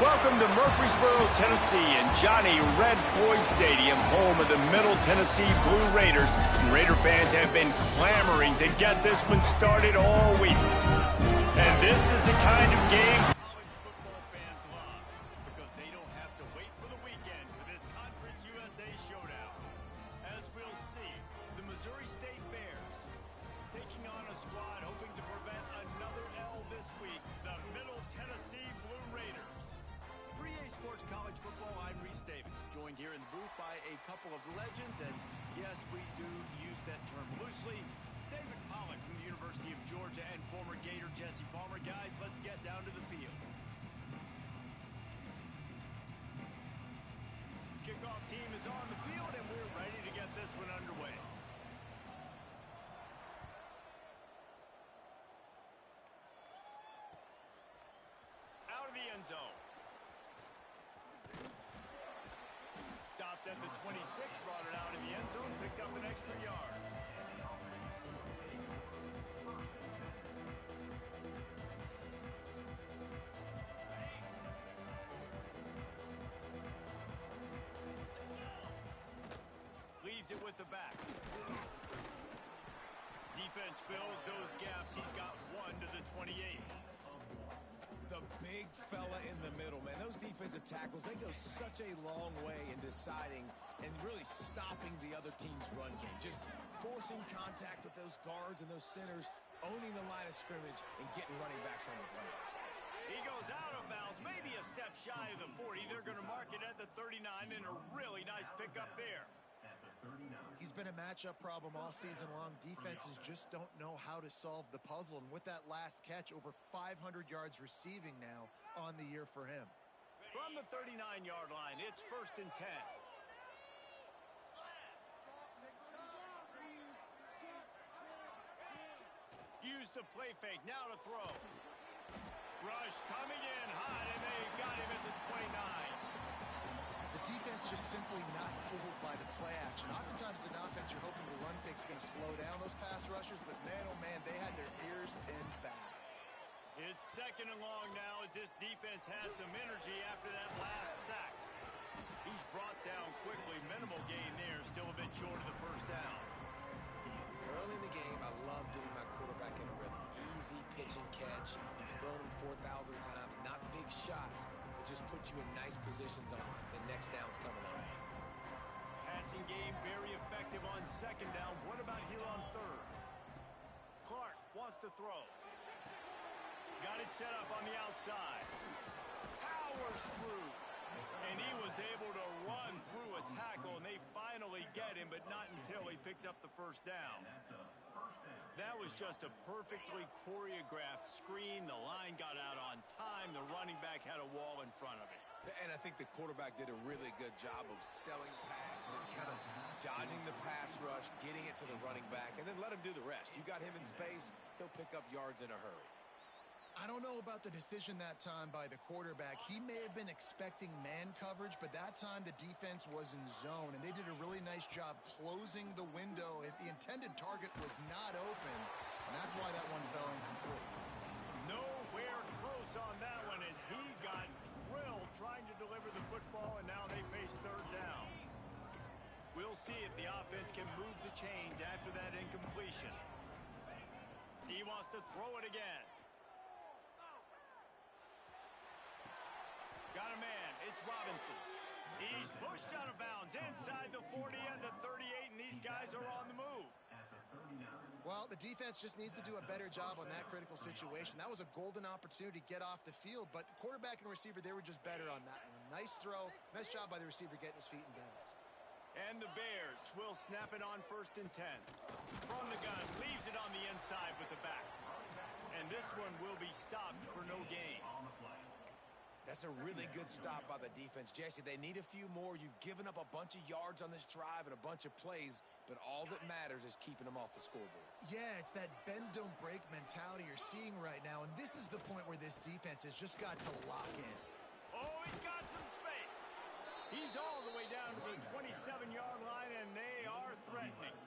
Welcome to Murfreesboro, Tennessee, and Johnny Red Floyd Stadium, home of the Middle Tennessee Blue Raiders. And Raider fans have been clamoring to get this one started all week. And this is the kind of game college football fans love, because they don't have to wait for the weekend for this Conference USA showdown. As we'll see, the Missouri State Bears taking on a squad hoping to prevent another L this week, the Middle Tennessee Blue Raiders. For EA Sports College Football, I'm Reese Davis, joined here in the booth by a couple of legends, and yes, we do use that term loosely. David Pollack from the University of Georgia and former Gator Jesse Palmer. Guys, let's get down to the field. The kickoff team is on the field, and we're ready to get this one underway. Out of the end zone. Stopped at the 26, brought it out in the end zone, picked up an extra yard. Leaves it with the back. Defense fills those gaps. He's got one to the 28. The big fella in the middle, man. Those defensive tackles, they go such a long way in deciding and really stopping the other team's run game. Just forcing contact with those guards and those centers, owning the line of scrimmage, and getting running backs on the ground. He goes out of bounds, maybe a step shy of the 40. They're going to mark it at the 39, and a really nice pickup there. He's been a matchup problem all season long. Defenses just don't know how to solve the puzzle. And with that last catch, over 500 yards receiving now on the year for him. From the 39-yard line, it's 1st and 10. Use the play fake, now to throw. Rush coming in hot, and they got him at the 29. The defense just simply not fooled by the play action. Oftentimes, in offense, you're hoping the run fake's going to slow down those pass rushers, but man, oh man, they had their ears pinned back. It's 2nd and long now as this defense has some energy after that last sack. He's brought down quickly. Minimal gain there, still a bit short of the 1st down. Early in the game, I love getting my quarterback in a rhythm. Easy pitch and catch. You've thrown him 4,000 times. Not big shots, but just put you in nice positions on the next down's coming up. Passing game very effective on 2nd down. What about here on 3rd? Clark wants to throw. Got it set up on the outside. Powers through. And he was able to run through a tackle, and they finally get him, but not until he picks up the 1st down. That was just a perfectly choreographed screen. The line got out on time. The running back had a wall in front of it. And I think the quarterback did a really good job of selling pass and then kind of dodging the pass rush, getting it to the running back, and then let him do the rest. You got him in space, he'll pick up yards in a hurry. I don't know about the decision that time by the quarterback. He may have been expecting man coverage, but that time the defense was in zone, and they did a really nice job closing the window. The intended target was not open, and that's why that one fell incomplete. Nowhere close on that one as he got drilled trying to deliver the football, and now they face 3rd down. We'll see if the offense can move the chains after that incompletion. He wants to throw it again. Got a man. It's Robinson. He's pushed out of bounds inside the 40 and the 38, and these guys are on the move. Well, the defense just needs to do a better job on that critical situation. That was a golden opportunity to get off the field, but quarterback and receiver, they were just better on that one. Nice throw. Nice job by the receiver getting his feet in bounds. And the Bears will snap it on 1st and 10. From the gun, leaves it on the inside with the back. And this one will be stopped for no gain. That's a really good stop by the defense. Jesse, they need a few more. You've given up a bunch of yards on this drive and a bunch of plays, but all that matters is keeping them off the scoreboard. Yeah, it's that bend, don't break mentality you're seeing right now, and this is the point where this defense has just got to lock in. Oh, he's got some space. He's all the way down to the 27-yard line, and they are threatening.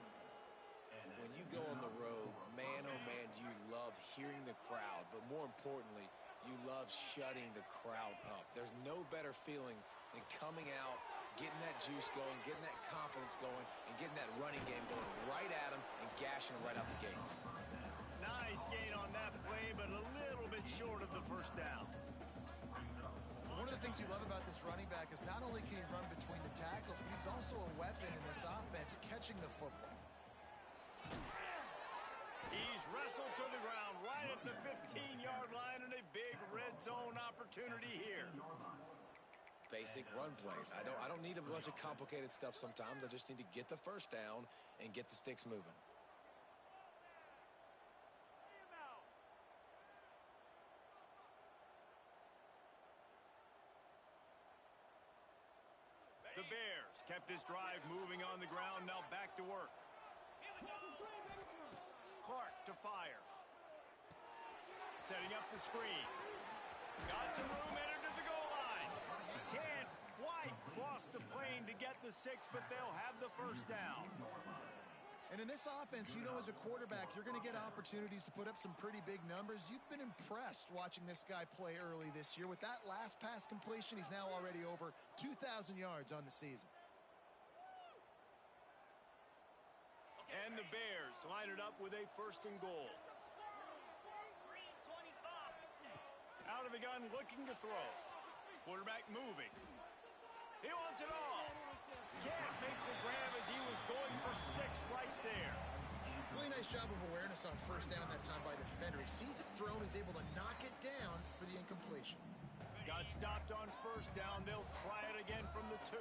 When you go on the road, man, oh man, do you love hearing the crowd, but more importantly, you love shutting the crowd up. There's no better feeling than coming out, getting that juice going, getting that confidence going, and getting that running game going right at them and gashing them right out the gates. Nice gain on that play, but a little bit short of the first down. One of the things you love about this running back is not only can he run between the tackles, but he's also a weapon in this offense catching the football. He's wrestled to the ground right at the 15-yard line and a big red zone opportunity here. Basic run plays. I don't need a bunch of complicated stuff sometimes. I just need to get the first down and get the sticks moving. The Bears kept this drive moving on the ground, now back to work. Clark to fire. Setting up the screen. Got some room, entered to the goal line. Can't quite cross the plane to get the 6, but they'll have the first down. And in this offense, you know, as a quarterback, you're going to get opportunities to put up some pretty big numbers. You've been impressed watching this guy play early this year. With that last pass completion, he's now already over 2,000 yards on the season. And the Bears line it up with a first and goal. Out of the gun, looking to throw. Quarterback moving. He wants it all. Can't make the grab as he was going for 6 right there. Really nice job of awareness on first down that time by the defender. He sees it thrown, he's able to knock it down for the incompletion. Got stopped on first down. They'll try it again from the 2.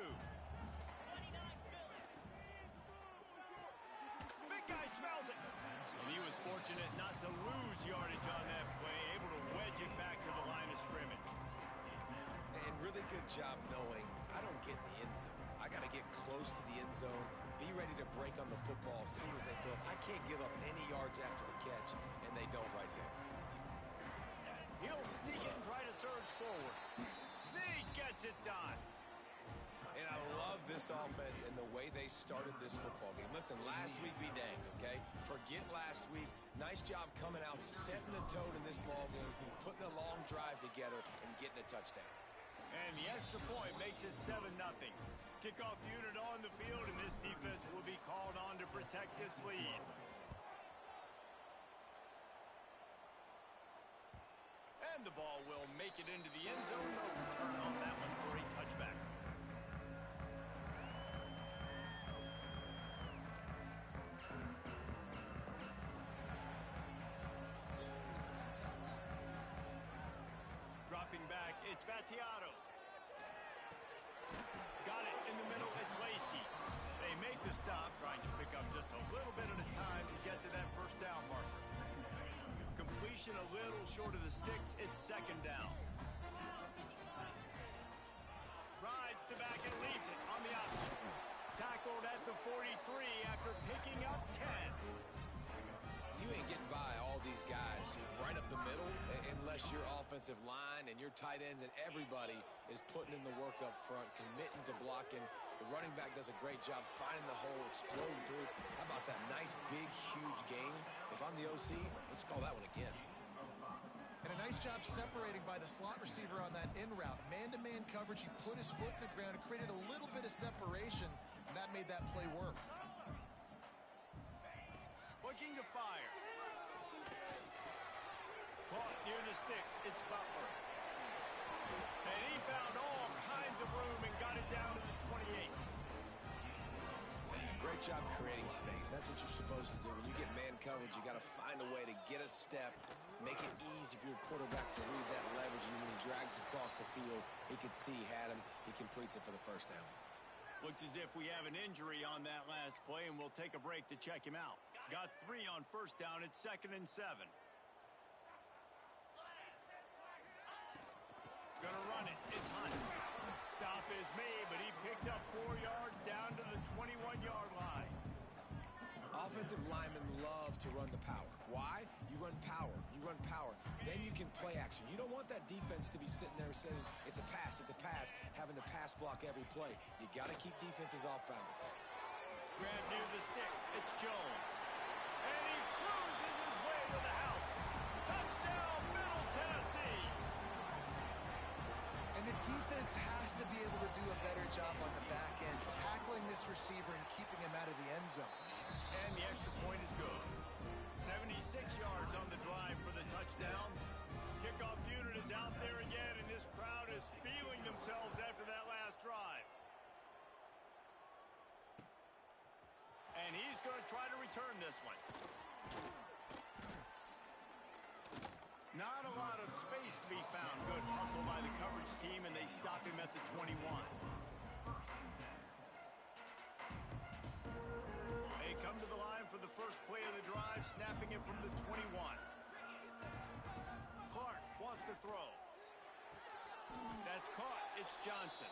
Big guy smells it. And he was fortunate not to lose yardage on that play, able to wedge it back to the line of scrimmage. And really good job knowing I don't get in the end zone. I got to get close to the end zone, be ready to break on the football as soon as they throw it. I can't give up any yards after the catch, and they don't right there. He'll sneak it and try to surge forward. Sneak gets it done. And I love this offense and the way they started this football game. Listen, last week be danged, okay? Forget last week. Nice job coming out, setting the tone in this ball game, putting a long drive together, and getting a touchdown. And the extra point makes it 7-0. Kickoff unit on the field, and this defense will be called on to protect this lead. And the ball will make it into the end zone. No return on that one for a touchback. Dropping back, it's Battiato. Got it in the middle, it's Lacy. They make the stop, trying to pick up just a little bit at a time to get to that first down marker. Completion a little short of the sticks, it's second down. Rides the back and leaves it on the option. Tackled at the 43 after picking up 10. You ain't getting by all these guys right up the middle unless your offensive line and your tight ends and everybody is putting in the work up front, committing to blocking. The running back does a great job finding the hole, exploding through. How about that nice, big, huge game? If I'm the OC, let's call that one again. And a nice job separating by the slot receiver on that in route. Man-to-man coverage, he put his foot in the ground, it created a little bit of separation, and that made that play work. Looking to fire. Caught near the sticks. It's Butler. And he found all kinds of room and got it down to the 28. Great job creating space. That's what you're supposed to do. When you get man coverage, you got to find a way to get a step, make it easy for your quarterback to read that leverage. And when he drags across the field, he can see he had him. He completes it for the first down. Looks as if we have an injury on that last play, and we'll take a break to check him out. Got 3 on first down. It's 2nd and 7. Gonna run it. It's Hunt. Stop is made, but he picks up 4 yards down to the 21-yard line. Offensive linemen love to run the power. Why? You run power. You run power. Then you can play action. You don't want that defense to be sitting there saying, it's a pass, having to pass block every play. You got to keep defenses off balance. Grab near the sticks. It's Jones. And he cruises his way to the house. Touchdown, Middle Tennessee. And the defense has to be able to do a better job on the back end, tackling this receiver and keeping him out of the end zone. And the extra point is good. 76 yards on the drive for the touchdown. Kickoff unit is out there again, and this crowd is feeling themselves after that last drive. And he's going to try to return this one. Not a lot of space to be found. Good hustle by the coverage team, and they stop him at the 21. They come to the line for the first play of the drive, snapping it from the 21. Clark wants to throw. That's caught. It's Johnson.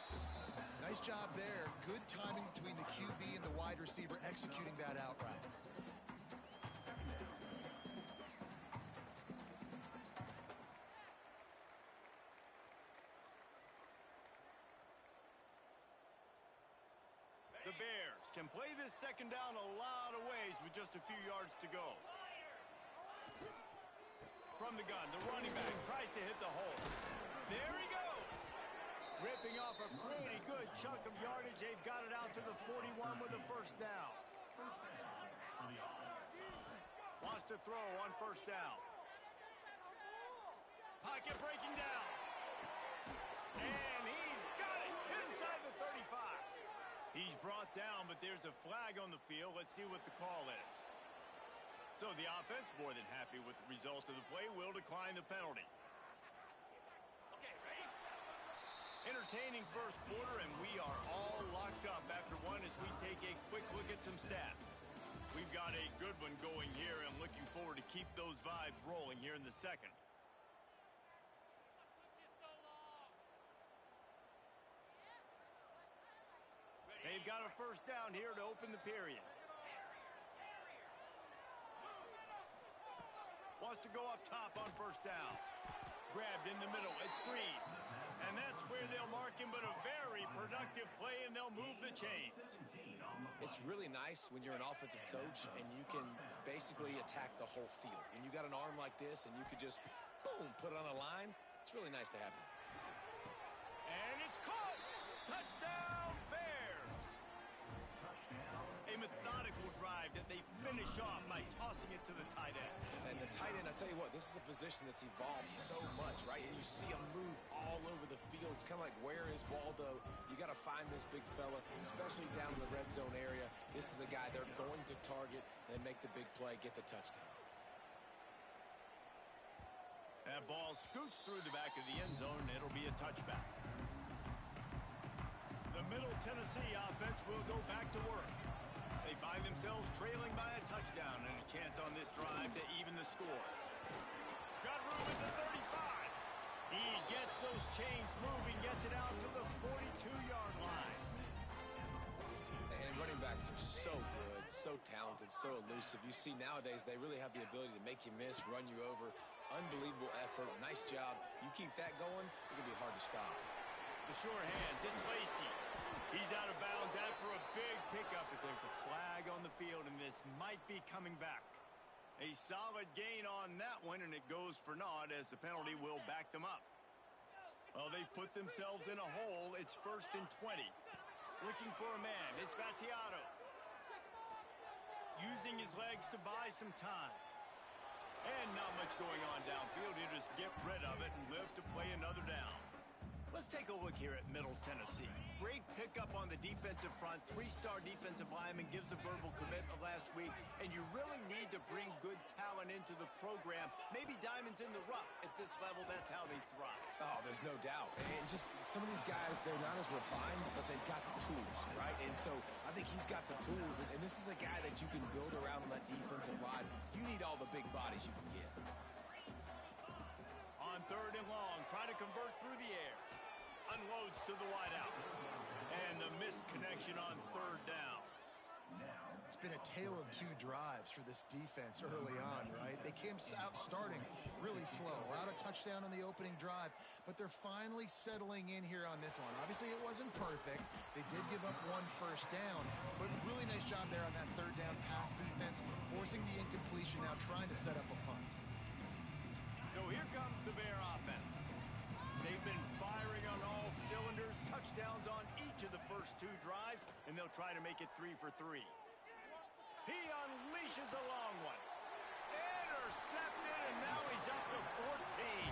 Nice job there. Good timing between the QB and the wide receiver executing that out route. The Bears can play this second down a lot of ways with just a few yards to go. From the gun, the running back tries to hit the hole. There he goes. Ripping off a pretty good chunk of yardage. They've got it out to the 41 with a first down. Wants to throw on first down. Pocket breaking down. And he's got it inside the 35. He's brought down, but there's a flag on the field. Let's see what the call is. So the offense, more than happy with the result of the play, will decline the penalty. Okay, ready? Entertaining first quarter, and we are all locked up after one as we take a quick look at some stats. We've got a good one going here, and looking forward to keep those vibes rolling here in the second. They've got a first down here to open the period. Wants to go up top on first down. Grabbed in the middle. It's Green. And that's where they'll mark him, but a very productive play, and they'll move the chains. It's really nice when you're an offensive coach and you can basically attack the whole field. When you got an arm like this and you could just, boom, put it on a line, it's really nice to have that. And it's caught! Touchdown, Bears! A methodical drive that they finish off by tossing it to the tight end. And the tight end, I tell you what, this is a position that's evolved so much, right? And you see him move all over the field. It's kind of like, where is Waldo? You got to find this big fella, especially down in the red zone area. This is the guy they're going to target and make the big play, get the touchdown. That ball scoots through the back of the end zone, and it'll be a touchback. The Middle Tennessee offense will go back to work. They find themselves trailing by a touchdown and a chance on this drive to even the score. Got room at the 35. He gets those chains moving, gets it out to the 42-yard line. And running backs are so good, so talented, so elusive. You see nowadays they really have the ability to make you miss, run you over. Unbelievable effort. Nice job. You keep that going, it's going to be hard to stop. The sure hands, it's Lacy. He's out of bounds after a big pickup, but there's a flag on the field, and this might be coming back. A solid gain on that one, and it goes for naught as the penalty will back them up. Well, they've put themselves in a hole. It's 1st and 20. Looking for a man. It's Vattiato. Using his legs to buy some time. And not much going on downfield. You just get rid of it and live to play another down. Let's take a look here at Middle Tennessee. Great pickup on the defensive front. 3-star defensive lineman gives a verbal commitment last week, and you really need to bring good talent into the program. Maybe diamonds in the rough. At this level, that's how they thrive. Oh, there's no doubt. And just some of these guys, they're not as refined, but they've got the tools, right? And so I think he's got the tools, and this is a guy that you can build around on that defensive line. You need all the big bodies you can get. On 3rd and long, try to convert through the air. Unloads to the wideout. And the missed connection on 3rd down. It's been a tale of two drives for this defense early on, right? They came out starting really slow. Allowed a touchdown on the opening drive, but they're finally settling in here on this one. Obviously, it wasn't perfect. They did give up 1 first down, but really nice job there on that 3rd down pass defense, forcing the incompletion, now trying to set up a punt. So here comes the Bear offense. They've been firing on all touchdowns on each of the first 2 drives, and they'll try to make it 3 for 3. He unleashes a long one. Intercepted, and now he's up to 14.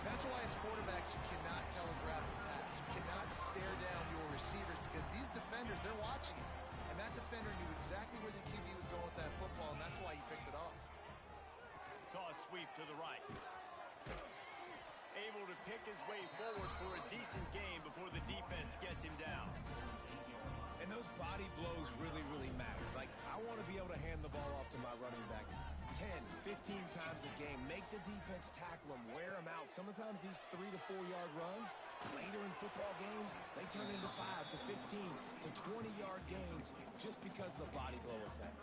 That's why as quarterbacks you cannot telegraph the pass. You cannot stare down your receivers because these defenders, they're watching it. And that defender knew exactly where the QB was going with that football, and that's why he picked it off. Toss sweep to the right. Able to pick his way forward for a decent game before the defense gets him down. And those body blows really, really matter. Like, I want to be able to hand the ball off to my running back 10, 15 times a game. Make the defense tackle him, wear him out. Sometimes these 3 to 4 yard runs, later in football games, they turn into 5 to 15 to 20-yard gains just because of the body blow effect.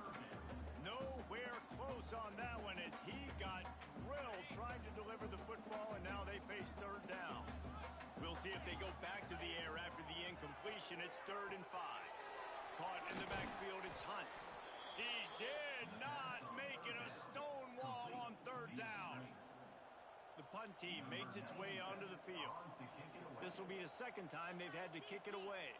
Nowhere close on that one as he got drilled trying to deliver the football, and now they face 3rd down. We'll see if they go back to the air after the incompletion. It's 3rd and 5. Caught in the backfield, it's Hunt. He did not make it a stone wall on 3rd down. The punt team makes its way onto the field. This will be the 2nd time they've had to kick it away.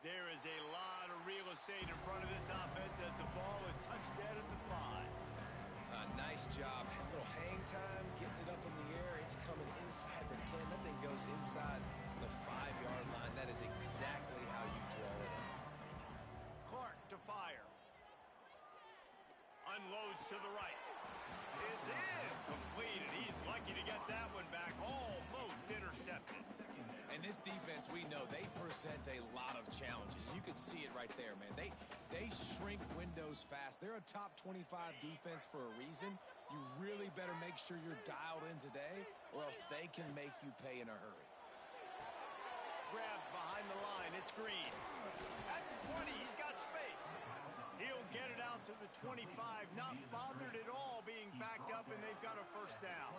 There is a lot of real estate in front of this offense as the ball is touched dead at the 5. Nice job. A little hang time, getting it up in the air. It's coming inside the 10. That thing goes inside the 5-yard line. That is exactly how you draw it up. Clark to fire. Unloads to the right. It's incomplete, and he's lucky to get that one back. Almost intercepted. And this defense, we know, they present a lot of challenges. You can see it right there, man. They shrink windows fast. They're a top 25 defense for a reason. You really better make sure you're dialed in today, or else they can make you pay in a hurry. Grabbed behind the line. It's Green. At the 20, he's got space. He'll get it out to the 25. Not bothered at all being backed up, and they've got a 1st down.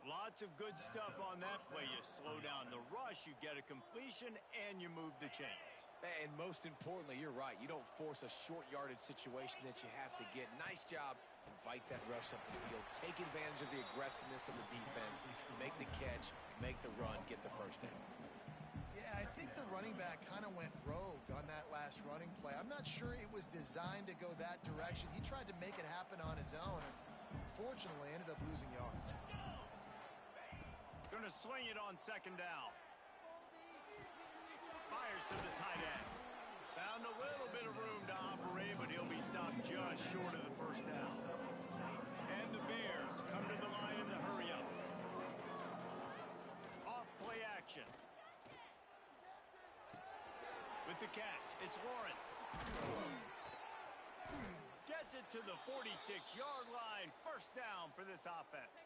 Lots of good stuff on that play. You slow down the rush, you get a completion, and you move the chains. And most importantly, you're right. You don't force a short yardage situation that you have to get. Nice job. Invite that rush up the field. Take advantage of the aggressiveness of the defense. Make the catch, make the run, get the 1st down. Yeah, I think the running back kind of went rogue on that last running play. I'm not sure it was designed to go that direction. He tried to make it happen on his own, and unfortunately ended up losing yards. Going to swing it on 2nd down. Fires to the tight end. Found a little bit of room to operate, but he'll be stopped just short of the 1st down. And the Bears come to the line in the hurry up. Off play action. With the catch, it's Lawrence. Gets it to the 46-yard line. 1st down for this offense.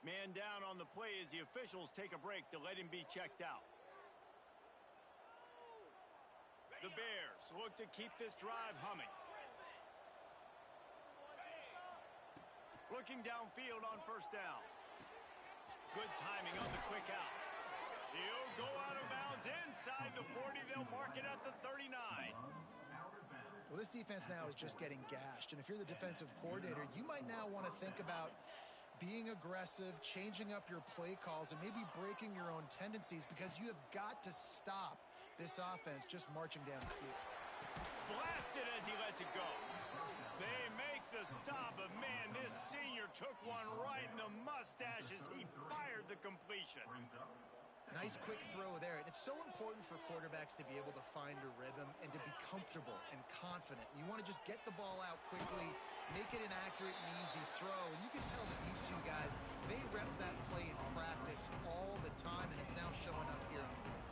Man down on the play as the officials take a break to let him be checked out. The Bears look to keep this drive humming. Looking downfield on 1st down. Good timing on the quick out. He'll go out of bounds inside the 40. They'll mark it at the 39. Well, this defense now is just getting gashed. And if you're the defensive coordinator, you might now want to think about being aggressive, changing up your play calls, and maybe breaking your own tendencies because you have got to stop this offense just marching down the field. Blasted as he lets it go. They make the stop, but man, this senior took one right in the mustache as he fired the completion. Nice quick throw there. And it's so important for quarterbacks to be able to find a rhythm and to be comfortable and confident. You want to just get the ball out quickly, make it an accurate and easy throw. And you can tell that these two guys, they rep that play in practice all the time, and it's now showing up here on the field.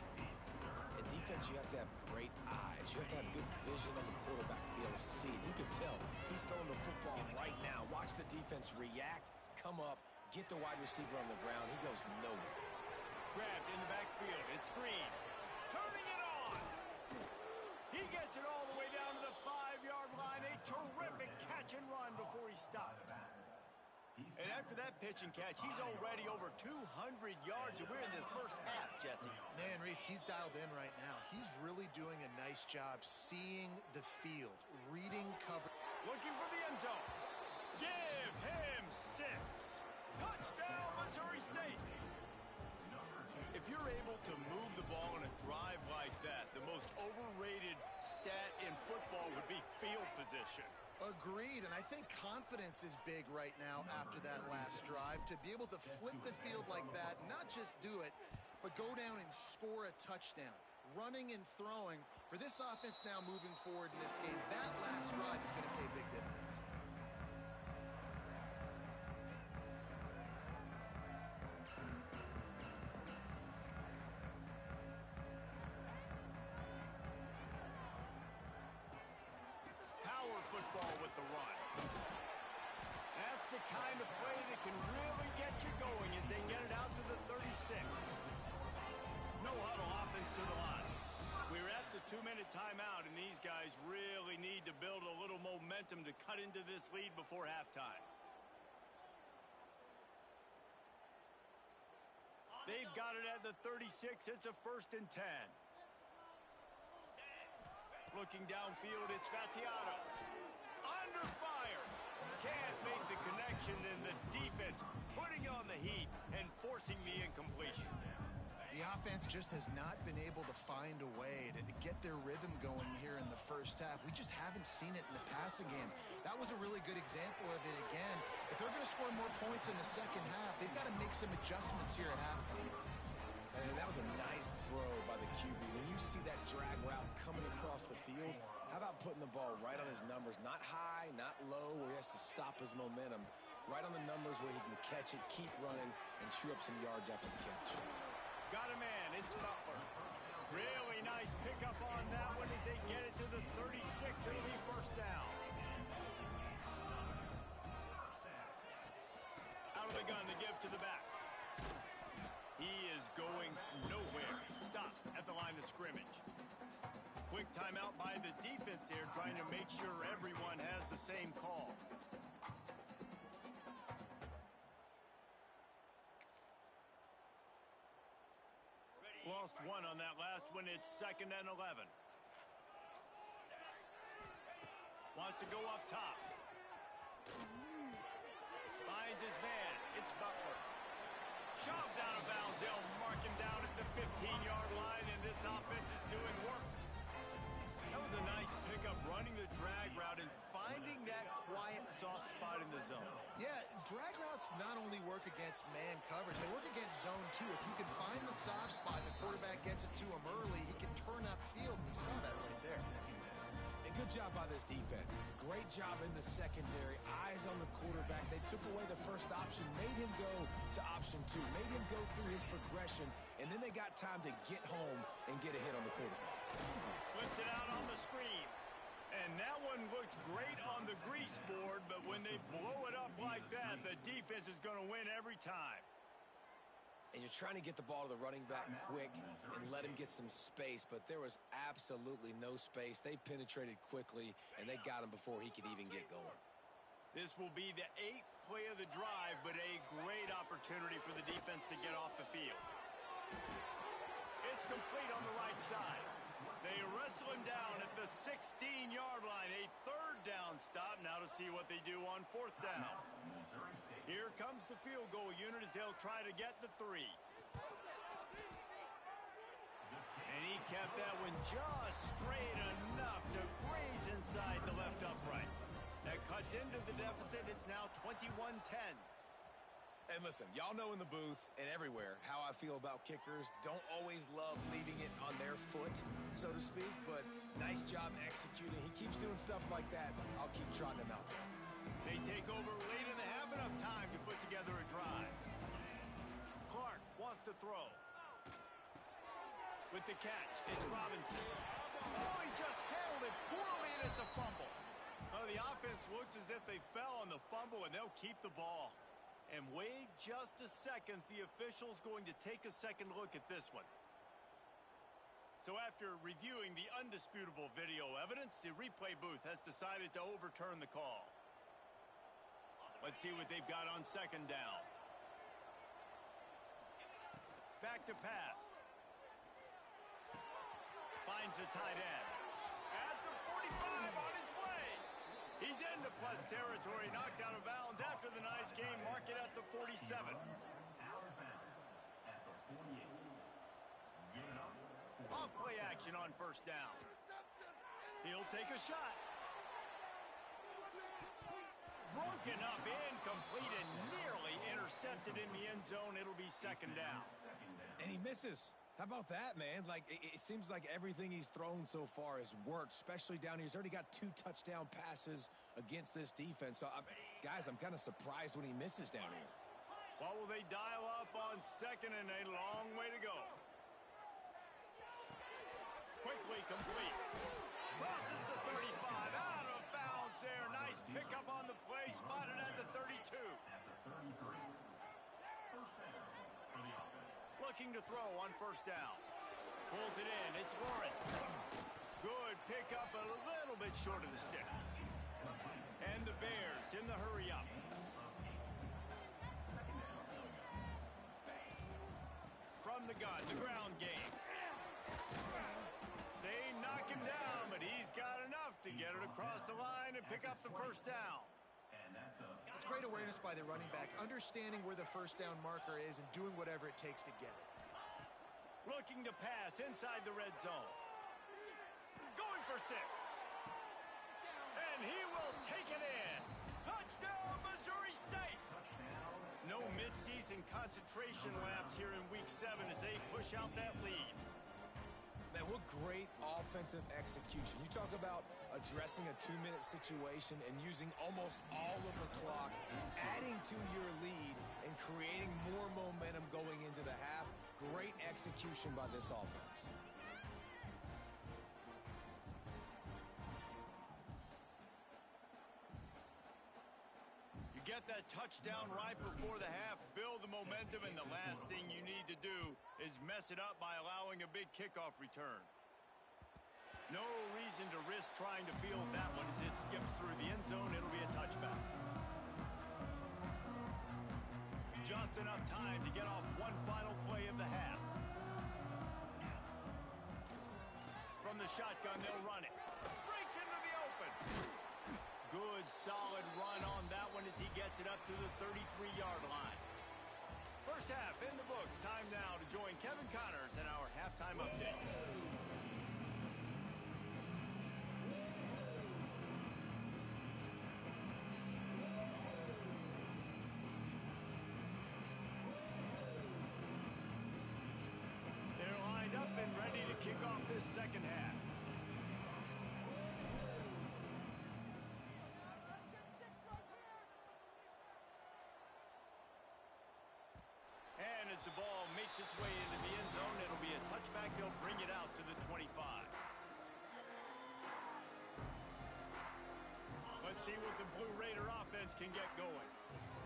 In defense, you have to have great eyes. You have to have good vision on the quarterback to be able to see it. You can tell he's throwing the football right now. Watch the defense react, come up, get the wide receiver on the ground. He goes nowhere. Grabbed in the backfield. It's Green. Turning it on. He gets it all the way down to the 5-yard line. A terrific catch and run before he stopped. And after that pitch and catch, he's already over 200 yards, and we're in the 1st half, Jesse. Man, Reese, he's dialed in right now. He's really doing a nice job seeing the field, reading cover. Looking for possession. Agreed, and I think confidence is big right now after that last drive. To be able to flip the field like that, not just do it, but go down and score a touchdown. Running and throwing, for this offense now moving forward in this game, that last drive is going to pay big dividends. Power football with the run. That's the kind of play that can really get you going as they get it out to the 36. No huddle offense to the line. We're at the 2-minute timeout, and these guys really need to build a little momentum to cut into this lead before halftime. They've got it at the 36. It's a 1st and 10. Looking downfield, it's Gattiato. Under fire. Can't make the connection, and the defense putting on the heat and forcing the incompletion. The offense just has not been able to find a way to get their rhythm going here in the first half. We just haven't seen it in the passing game. That was a really good example of it again. If they're going to score more points in the second half, they've got to make some adjustments here at halftime. And that was a nice throw by the QB. When you see that drag route coming across the field, how about putting the ball right on his numbers? Not high, not low, where he has to stop his momentum. Right on the numbers where he can catch it, keep running, and chew up some yards after the catch. Got a man. It's Butler. Really nice pickup on that one as they get it to the 36. It'll be 1st down. Out of the gun to give to the back. He is going nowhere. Stop at the line of scrimmage. Quick timeout by the defense there, trying to make sure everyone has the same call. Lost one on that last one. It's 2nd and 11. Wants to go up top. Finds his man. It's Butler. Shoved out of bounds. They'll mark him down at the 15-yard line, and this offense is doing work. That was a nice pickup, running the drag route and finding that quiet, soft spot in the zone. Yeah, drag routes not only work against man coverage, they work against zone too. If you can find the soft spot, the quarterback gets it to him early, he can turn upfield, and we saw that right there. And good job by this defense. Great job in the secondary. Eyes on the quarterback. They took away the first option, made him go to option 2, made him go through his progression, and then they got time to get home and get a hit on the quarterback. Flips it out on the screen. And that one looked great on the grease board, but when they blow it up like that, the defense is going to win every time. And you're trying to get the ball to the running back quick and let him get some space, but there was absolutely no space. They penetrated quickly, and they got him before he could even get going. This will be the 8th play of the drive, but a great opportunity for the defense to get off the field. It's complete on the right side. They wrestle him down at the 16-yard line. A 3rd down stop now to see what they do on 4th down. Here comes the field goal unit as they'll try to get the 3. And he kept that one just straight enough to graze inside the left upright. That cuts into the deficit. It's now 21-10. And listen, y'all know in the booth and everywhere how I feel about kickers. Don't always love leaving it on their foot, so to speak, but nice job executing. He keeps doing stuff like that. I'll keep trotting him out there. They take over late and they have enough time to put together a drive. Clark wants to throw. With the catch, it's Robinson. Oh, he just handled it poorly, and it's a fumble. Oh, the offense looks as if they fell on the fumble, and they'll keep the ball. And wait just a second, the official's going to take a second look at this one. So after reviewing the undisputable video evidence, the replay booth has decided to overturn the call. Let's see what they've got on 2nd down. Back to pass. Finds the tight end. At the 45 on his way. He's into plus territory, knocked out of bounds after the nice game. Mark it at the 47. Off play action on 1st down. He'll take a shot. Broken up, incomplete, and nearly intercepted in the end zone. It'll be second down. And he misses. How about that, man? Like, it seems like everything he's thrown so far has worked, especially down here. He's already got 2 touchdown passes against this defense. So, guys, I'm kind of surprised when he misses down here. What will they dial up on second and a long way to go? Quickly complete. Crosses the 35. Out of bounds there. Nice pickup on the play. Spotted at the 32. Looking to throw on first down. Pulls it in. It's Lawrence. Good pickup, a little bit short of the sticks. And the Bears in the hurry up. From the gun, the ground game. They knock him down, but he's got enough to get it across the line and pick up the first down. It's great awareness by the running back, understanding where the first down marker is and doing whatever it takes to get it. Looking to pass inside the red zone. Going for 6. And he will take it in. Touchdown, Missouri State. No midseason concentration laps here in Week 7 as they push out that lead. Man, what great offensive execution. You talk about addressing a 2-minute situation and using almost all of the clock, adding to your lead and creating more momentum going into the half. Great execution by this offense. You get that touchdown right before the half, build the momentum, and the last thing you need to do is mess it up by allowing a big kickoff return. No reason to risk trying to field that one as it skips through the end zone. It'll be a touchback. Just enough time to get off one final play of the half. From the shotgun, they'll run it. Breaks into the open. Good, solid run on that one as he gets it up to the 33-yard line. First half in the books. Time now to join Kevin Connors in our halftime update. They're lined up and ready to kick off this second half. And as the ball makes its way into the end zone, it'll be a touchback. They'll bring it out to the 25. Let's see what the Blue Raider offense can get going.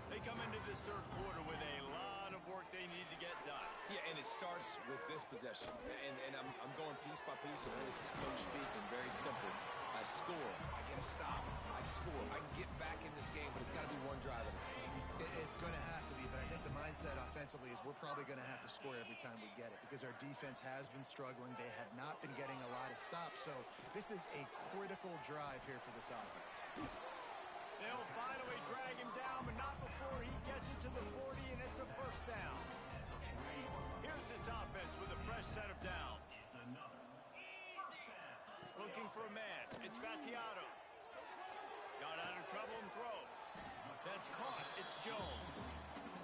They come into this third quarter with a lot of work they need to get done. Yeah, and it starts with this possession. And I'm going piece by piece, and this is coach speaking, very simple. I score, I get a stop, I score. I can get back in this game, but it's got to be one drive at a time. It's going to have to be, but I think the mindset offensively is we're probably going to have to score every time we get it because our defense has been struggling. They have not been getting a lot of stops, so this is a critical drive here for this offense. They'll finally drag him down, but not before he gets it to the 40, and it's a first down. Here's this offense with a fresh set of downs. Looking for a man. It's Battiato. Got out of trouble and throws. That's caught. It's Jones.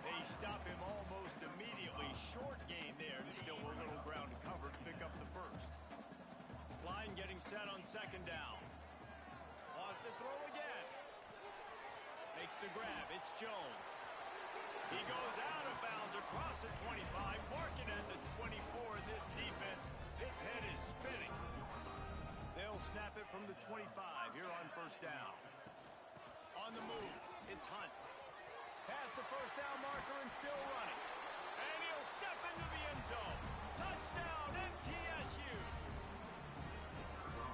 They stop him almost immediately. Short gain there, and still a little ground to cover to pick up the first. Line getting set on second down. Lost to throw again. Makes the grab. It's Jones. He goes out of bounds across the 25, marking at the 24. This defense, its head is spinning. They'll snap it from the 25 here on first down. On the move, it's Hunt. Past the first down marker and still running. And he'll step into the end zone. Touchdown, MTSU.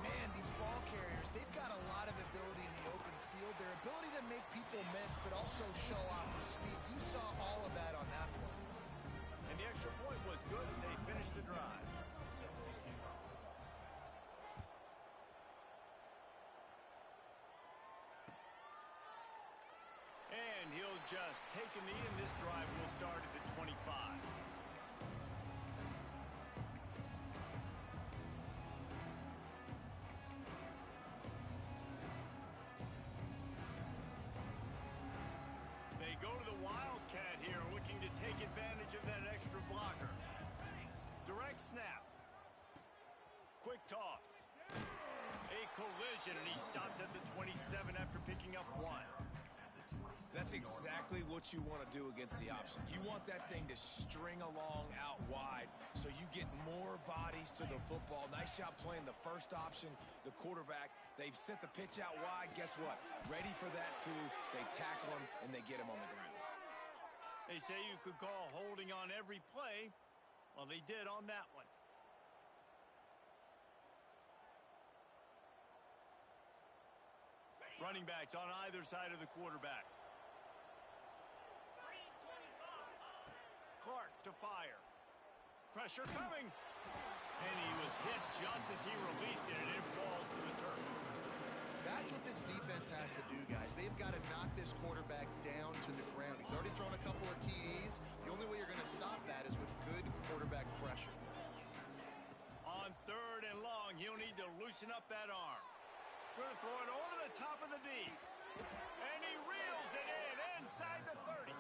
Man, these ball carriers, they've got a lot of ability in the open field. Their ability to make people miss, but also show off the speed. You saw all of that on that play. And the extra point was good as they finished the drive. And he'll just take a knee, and this drive will start at the 25. take advantage of that extra blocker. Direct snap. Quick toss. A collision, and he stopped at the 27 after picking up 1. That's exactly what you want to do against the option. You want that thing to string along out wide so you get more bodies to the football. Nice job playing the first option, the quarterback. They've sent the pitch out wide. Guess what? Ready for that, too. They tackle him, and they get him on the ground. They say you could call holding on every play. Well, they did on that one. Running backs on either side of the quarterback. Clark to fire. Pressure coming. And he was hit just as he released it, and it falls to the turf. That's what this defense has to do, guys. They've got to knock this quarterback down to the ground. He's already thrown a couple of TDs. The only way you're going to stop that is with good quarterback pressure. On 3rd and long, he'll need to loosen up that arm. Going to throw it over the top of the D. And he reels it in inside the 30.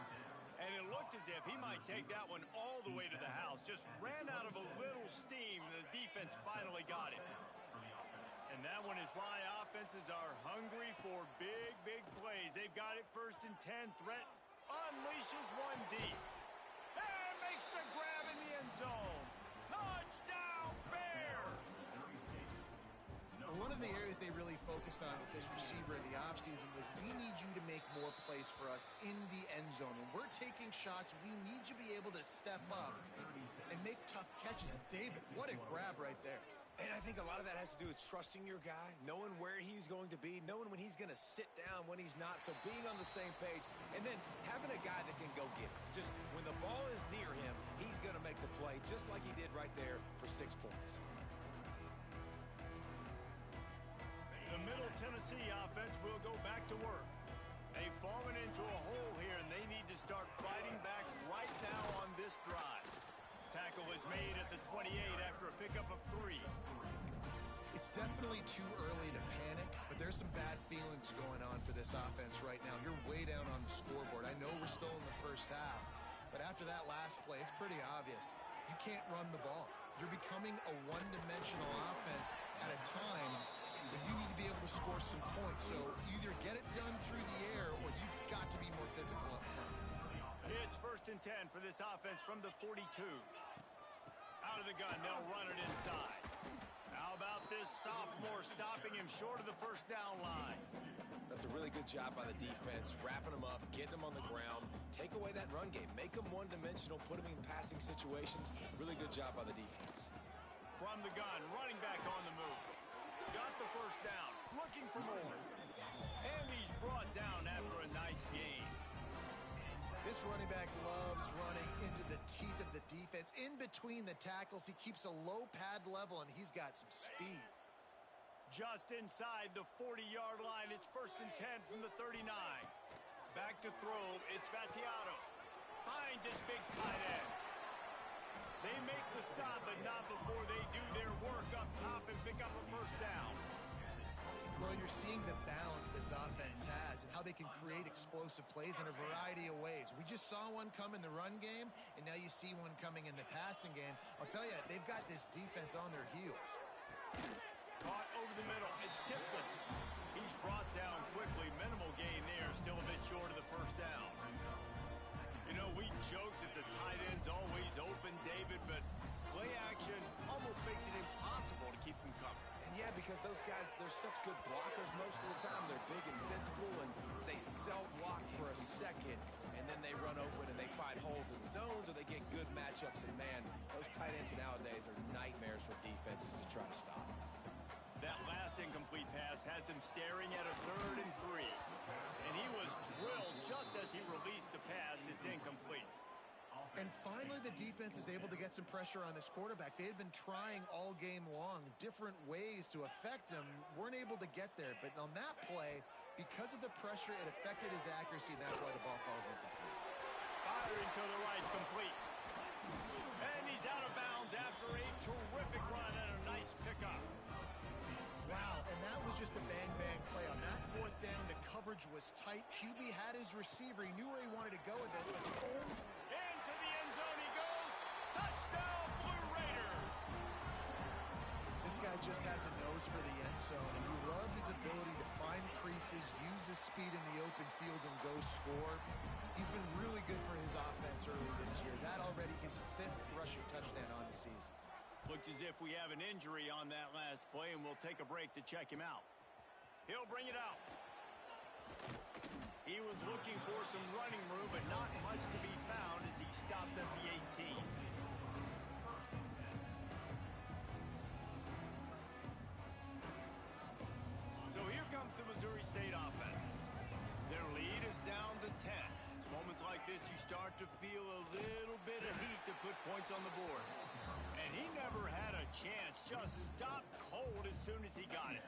And it looked as if he might take that one all the way to the house. Just ran out of a little steam, and the defense finally got it. And that one is why offenses are hungry for big, big plays. They've got it 1st and 10. Threat unleashes 1 deep. And makes the grab in the end zone. Touchdown, Bears! One of the areas they really focused on with this receiver in the offseason was we need you to make more plays for us in the end zone. When we're taking shots, we need you to be able to step up and make tough catches. And David, what a grab right there. And I think a lot of that has to do with trusting your guy, knowing where he's going to be, knowing when he's going to sit down, when he's not. So being on the same page, and then having a guy that can go get it. Just when the ball is near him, he's going to make the play, just like he did right there for 6 points. The Middle Tennessee offense will go back to work. They've fallen into a hole here, and they need to start fighting back right now on this drive. Tackle is made at the 28 after a pickup of 3. It's definitely too early to panic, but there's some bad feelings going on for this offense right now. You're way down on the scoreboard. I know we're still in the first half, but after that last play, it's pretty obvious. You can't run the ball. You're becoming a one-dimensional offense at a time when you need to be able to score some points. So either get it done through the air or you've got to be more physical up front. It's 1st and 10 for this offense from the 42. Out of the gun, they'll run it inside. How about this sophomore stopping him short of the 1st down line? That's a really good job by the defense, wrapping them up, getting them on the ground, take away that run game, make them one-dimensional, put them in passing situations. Really good job by the defense. From the gun, running back on the move. Got the 1st down, looking for more. And he's brought down after a nice gain. This running back loves running into the teeth of the defense. In between the tackles, he keeps a low pad level, and he's got some speed. Just inside the 40-yard line, it's 1st and 10 from the 39. Back to throw, it's Battiato. Finds his big tight end. They make the stop, but not before they do their work up top and pick up a 1st down. Well, you're seeing the balance this offense has and how they can create explosive plays in a variety of ways. We just saw one come in the run game, and now you see one coming in the passing game. I'll tell you, they've got this defense on their heels. Caught over the middle. It's Tipton. He's brought down quickly. Minimal gain there. Still a bit short of the 1st down. You know, we joke that the tight end's always open, David, but play action almost makes it impossible to keep them coming. And yeah, because those guys, they're such good blockers most of the time. They're big and physical, and they self-block for a second, and then they run open and they find holes in zones, or they get good matchups. And, man, those tight ends nowadays are nightmares for defenses to try to stop. That last incomplete pass has him staring at a 3rd and 3. And he was drilled just as he released the pass. It's incomplete. And finally, the defense is able to get some pressure on this quarterback. They had been trying all game long, different ways to affect him, weren't able to get there. But on that play, because of the pressure, it affected his accuracy, and that's why the ball falls incomplete. Firing to the right, complete. And he's out of bounds after a terrific run and a nice pickup. Wow, and that was just a bang-bang play. On that 4th down, the coverage was tight. QB had his receiver. He knew where he wanted to go with it. But into the guy just has a nose for the end zone, and you love his ability to find creases, use his speed in the open field, and go score. He's been really good for his offense early this year. That already his 5th rushing touchdown on the season. Looks as if we have an injury on that last play, and we'll take a break to check him out. He'll bring it out. He was looking for some running room, but not much to be found as he stopped at the 18. So here comes the Missouri State offense. Their lead is down to 10. It's moments like this you start to feel a little bit of heat to put points on the board. And he never had a chance, just stopped cold as soon as he got it.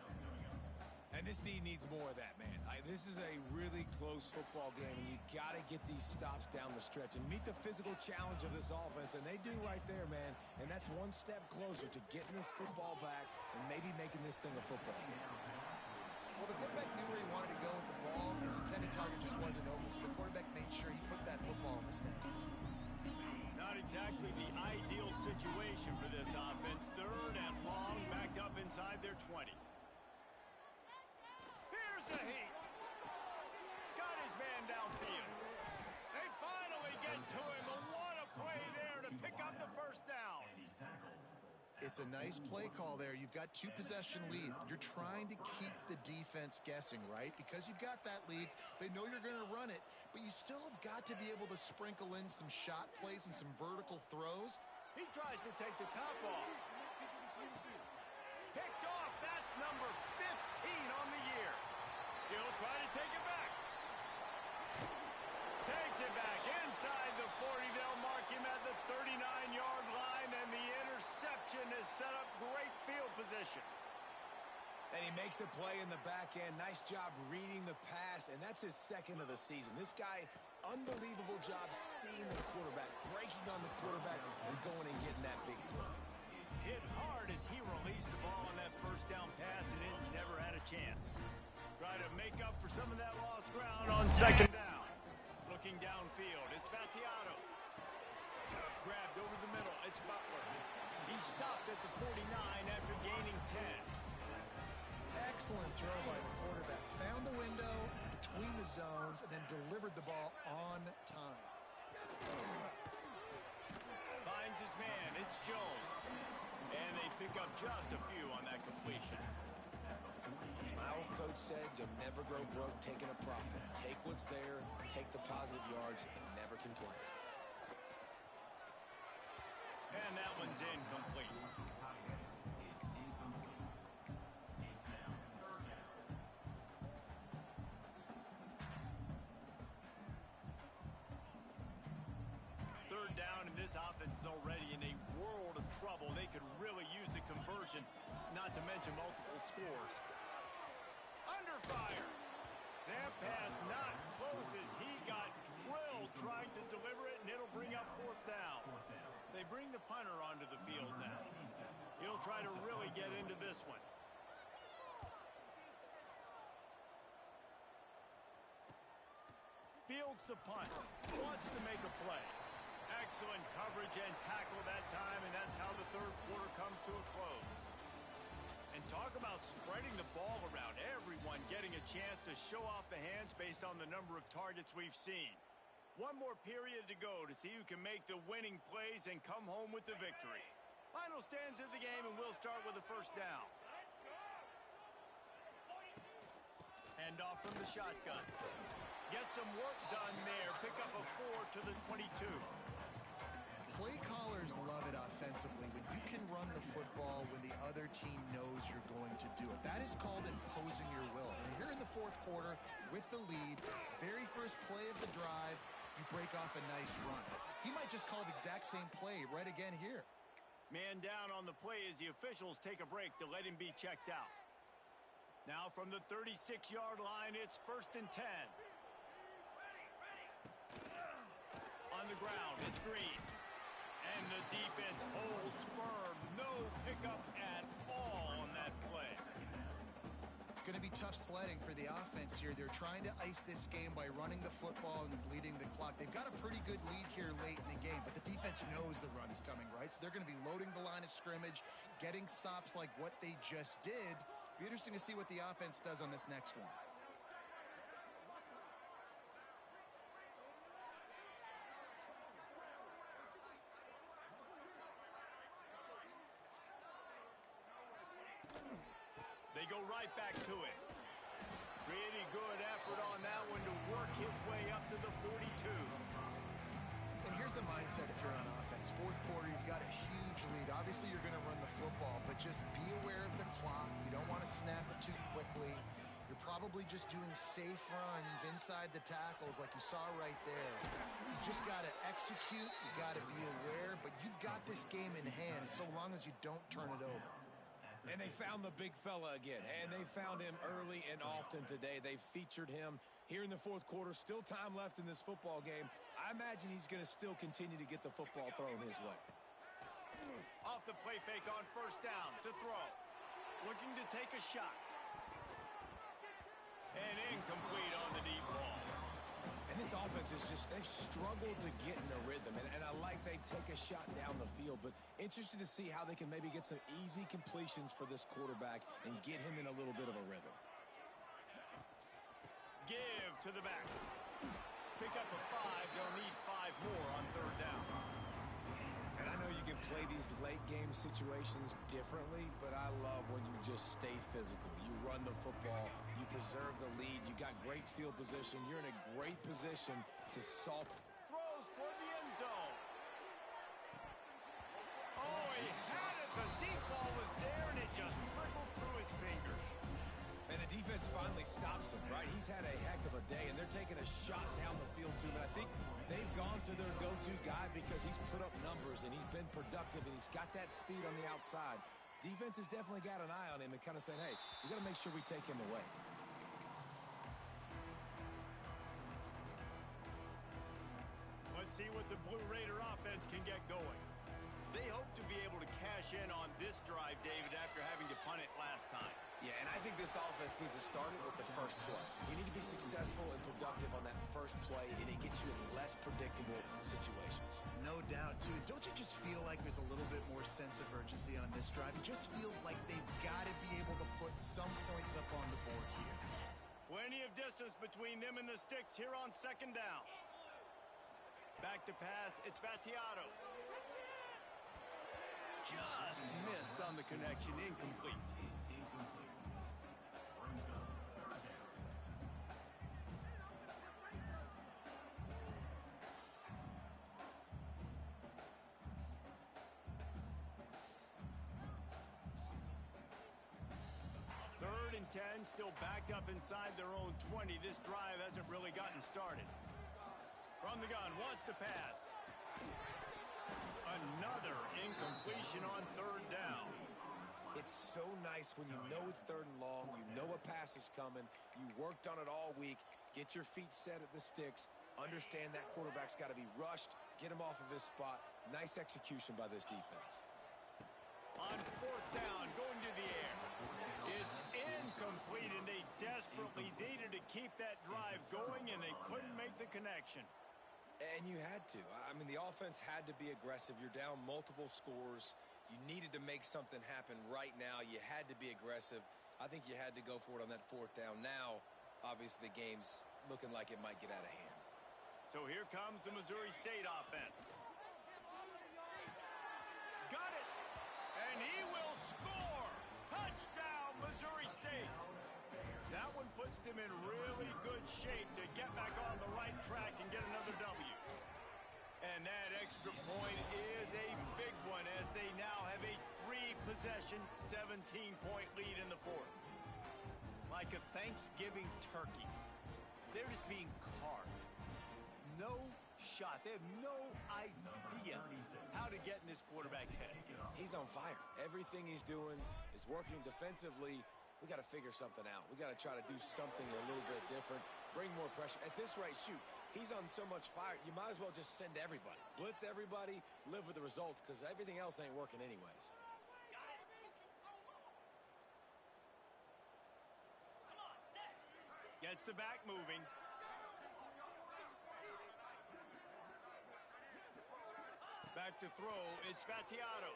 And this team needs more of that, man. This is a really close football game, and you got to get these stops down the stretch and meet the physical challenge of this offense, and they do right there, man. And that's one step closer to getting this football back and maybe making this thing a football game. Well, the quarterback knew where he wanted to go with the ball. His intended target just wasn't open, so the quarterback made sure he put that football in the stands. Not exactly the ideal situation for this offense. 3rd and long, backed up inside their 20. Here's the heat. Got his man downfield. They finally get to him. But what a play there to pick up the first down. It's a nice play call there. You've got 2-possession lead. You're trying to keep the defense guessing, right? Because you've got that lead. They know you're going to run it, but you still have got to be able to sprinkle in some shot plays and some vertical throws. He tries to take the top off. Picked off. That's number 15 on the year. He'll try to take it back. Takes it back inside the 40. They'll mark him at the 39-yard line, and the interception has set up great field position. And he makes a play in the back end. Nice job reading the pass, and that's his 2nd of the season. This guy, unbelievable job seeing the quarterback, breaking on the quarterback, and going and getting that big play. Hit hard as he released the ball on that first down pass, and it never had a chance. Try to make up for some of that lost ground on 2nd down. Looking downfield, it's Battiato. Grabbed over the middle, it's Butler. He stopped at the 49 after gaining 10. Excellent throw by the quarterback. Found the window between the zones and then delivered the ball on time. Finds his man, it's Jones. And they pick up just a few on that completion. My old coach said you'll never grow broke taking a profit. Take what's there, take the positive yards, and never complain. And that one's incomplete. Third down, and this offense is already in a world of trouble. They could really use a conversion, not to mention multiple scores. Under fire. That pass not close as he got drilled trying to deliver it, and it'll bring up 4th down. They bring the punter onto the field now. He'll try to really get into this one. Fields the punt. Wants to make a play. Excellent coverage and tackle that time, and that's how the 3rd quarter comes to a close. And talk about spreading the ball around. Everyone getting a chance to show off the hands based on the number of targets we've seen. One more period to go to see who can make the winning plays and come home with the victory. Final stands of the game, and we'll start with the first down. Hand off from the shotgun. Get some work done there. Pick up a 4 to the 22. Play callers love it offensively when you can run the football when the other team knows you're going to do it. That is called imposing your will. And here in the 4th quarter with the lead, very first play of the drive, you break off a nice run. He might just call the exact same play right again here. Man down on the play as the officials take a break to let him be checked out. Now from the 36-yard line, it's 1st and 10. On the ground, it's Green. And the defense holds firm. No pickup at all on that play. It's going to be tough sledding for the offense here. They're trying to ice this game by running the football and bleeding the clock. They've got a pretty good lead here late in the game, but the defense knows the run is coming, right? So they're going to be loading the line of scrimmage, getting stops like what they just did. Be interesting to see what the offense does on this next one. They go right back to it. Pretty good effort on that one to work his way up to the 42. And here's the mindset if you're on offense. Fourth quarter, you've got a huge lead. Obviously, you're going to run the football, but just be aware of the clock. You don't want to snap it too quickly. You're probably just doing safe runs inside the tackles like you saw right there. You just got to execute. You got to be aware, but you've got this game in hand so long as you don't turn it over. And they found the big fella again, and they found him early and often today. They featured him here in the fourth quarter. Still time left in this football game. I imagine he's going to still continue to get the football thrown his way. Off the play fake on first down to throw. Looking to take a shot. And incomplete on the deep ball. And this offense is just, they've struggled to get in a rhythm. And I like they take a shot down the field, but interested to see how they can maybe get some easy completions for this quarterback and get him in a little bit of a rhythm. Give to the back. Pick up a 5. They'll need 5 more on third down. And I know you can play these late game situations differently, but I love when you just stay physical. You run the football, you preserve the lead, you got great field position, you're in a great position to salt. Throws toward the end zone. Oh, he had it. The deep ball was there, and it just trickled through his fingers. And the defense finally stops him, right? He's had a heck of a day, and they're taking a shot down the field to him. And I think they've gone to their go-to guy because he's put up numbers, and he's been productive, and he's got that speed on the outside. Defense has definitely got an eye on him and kind of saying, hey, we got to make sure we take him away. Let's see what the Blue Raider offense can get going. They hope to be able to cash in on this drive, David, after having to punt it last time. Yeah, and I think this offense needs to start it with the first play. You need to be successful and productive on that first play, and it gets you in less predictable situations. No doubt, too. Don't you just feel like there's a little bit more sense of urgency on this drive? It just feels like they've got to be able to put some points up on the board here. Plenty of distance between them and the sticks here on second down. Back to pass, it's Battiato. Just missed on the connection, incomplete. Third and 10, still backed up inside their own 20. This drive hasn't really gotten started. From the gun, wants to pass. Another incompletion on third down. It's so nice when you know it's third and long, you know a pass is coming, you worked on it all week, get your feet set at the sticks, understand that quarterback's got to be rushed, get him off of his spot. Nice execution by this defense. On fourth down, going to the air. It's incomplete, and they desperately needed to keep that drive going, and they couldn't make the connection. And you had to. I mean, the offense had to be aggressive. You're down multiple scores. You needed to make something happen right now. You had to be aggressive. I think you had to go for it on that fourth down. Now, obviously, the game's looking like it might get out of hand. So here comes the Missouri State offense. Got it! And he will score! Touchdown, Missouri State! That one puts them in really good shape to get back on the right track and get another W. And that extra point is a big one as they now have a 3-possession, 17-point lead in the fourth. Like a Thanksgiving turkey. They're just being carved. No shot. They have no idea how to get in this quarterback's head. He's on fire. Everything he's doing is working defensively. We got to figure something out. We got to try to do something a little bit different, bring more pressure. At this rate, shoot, he's on so much fire, you might as well just send everybody. Blitz everybody, live with the results, because everything else ain't working anyways. Gets the back moving. Back to throw, it's Battiato.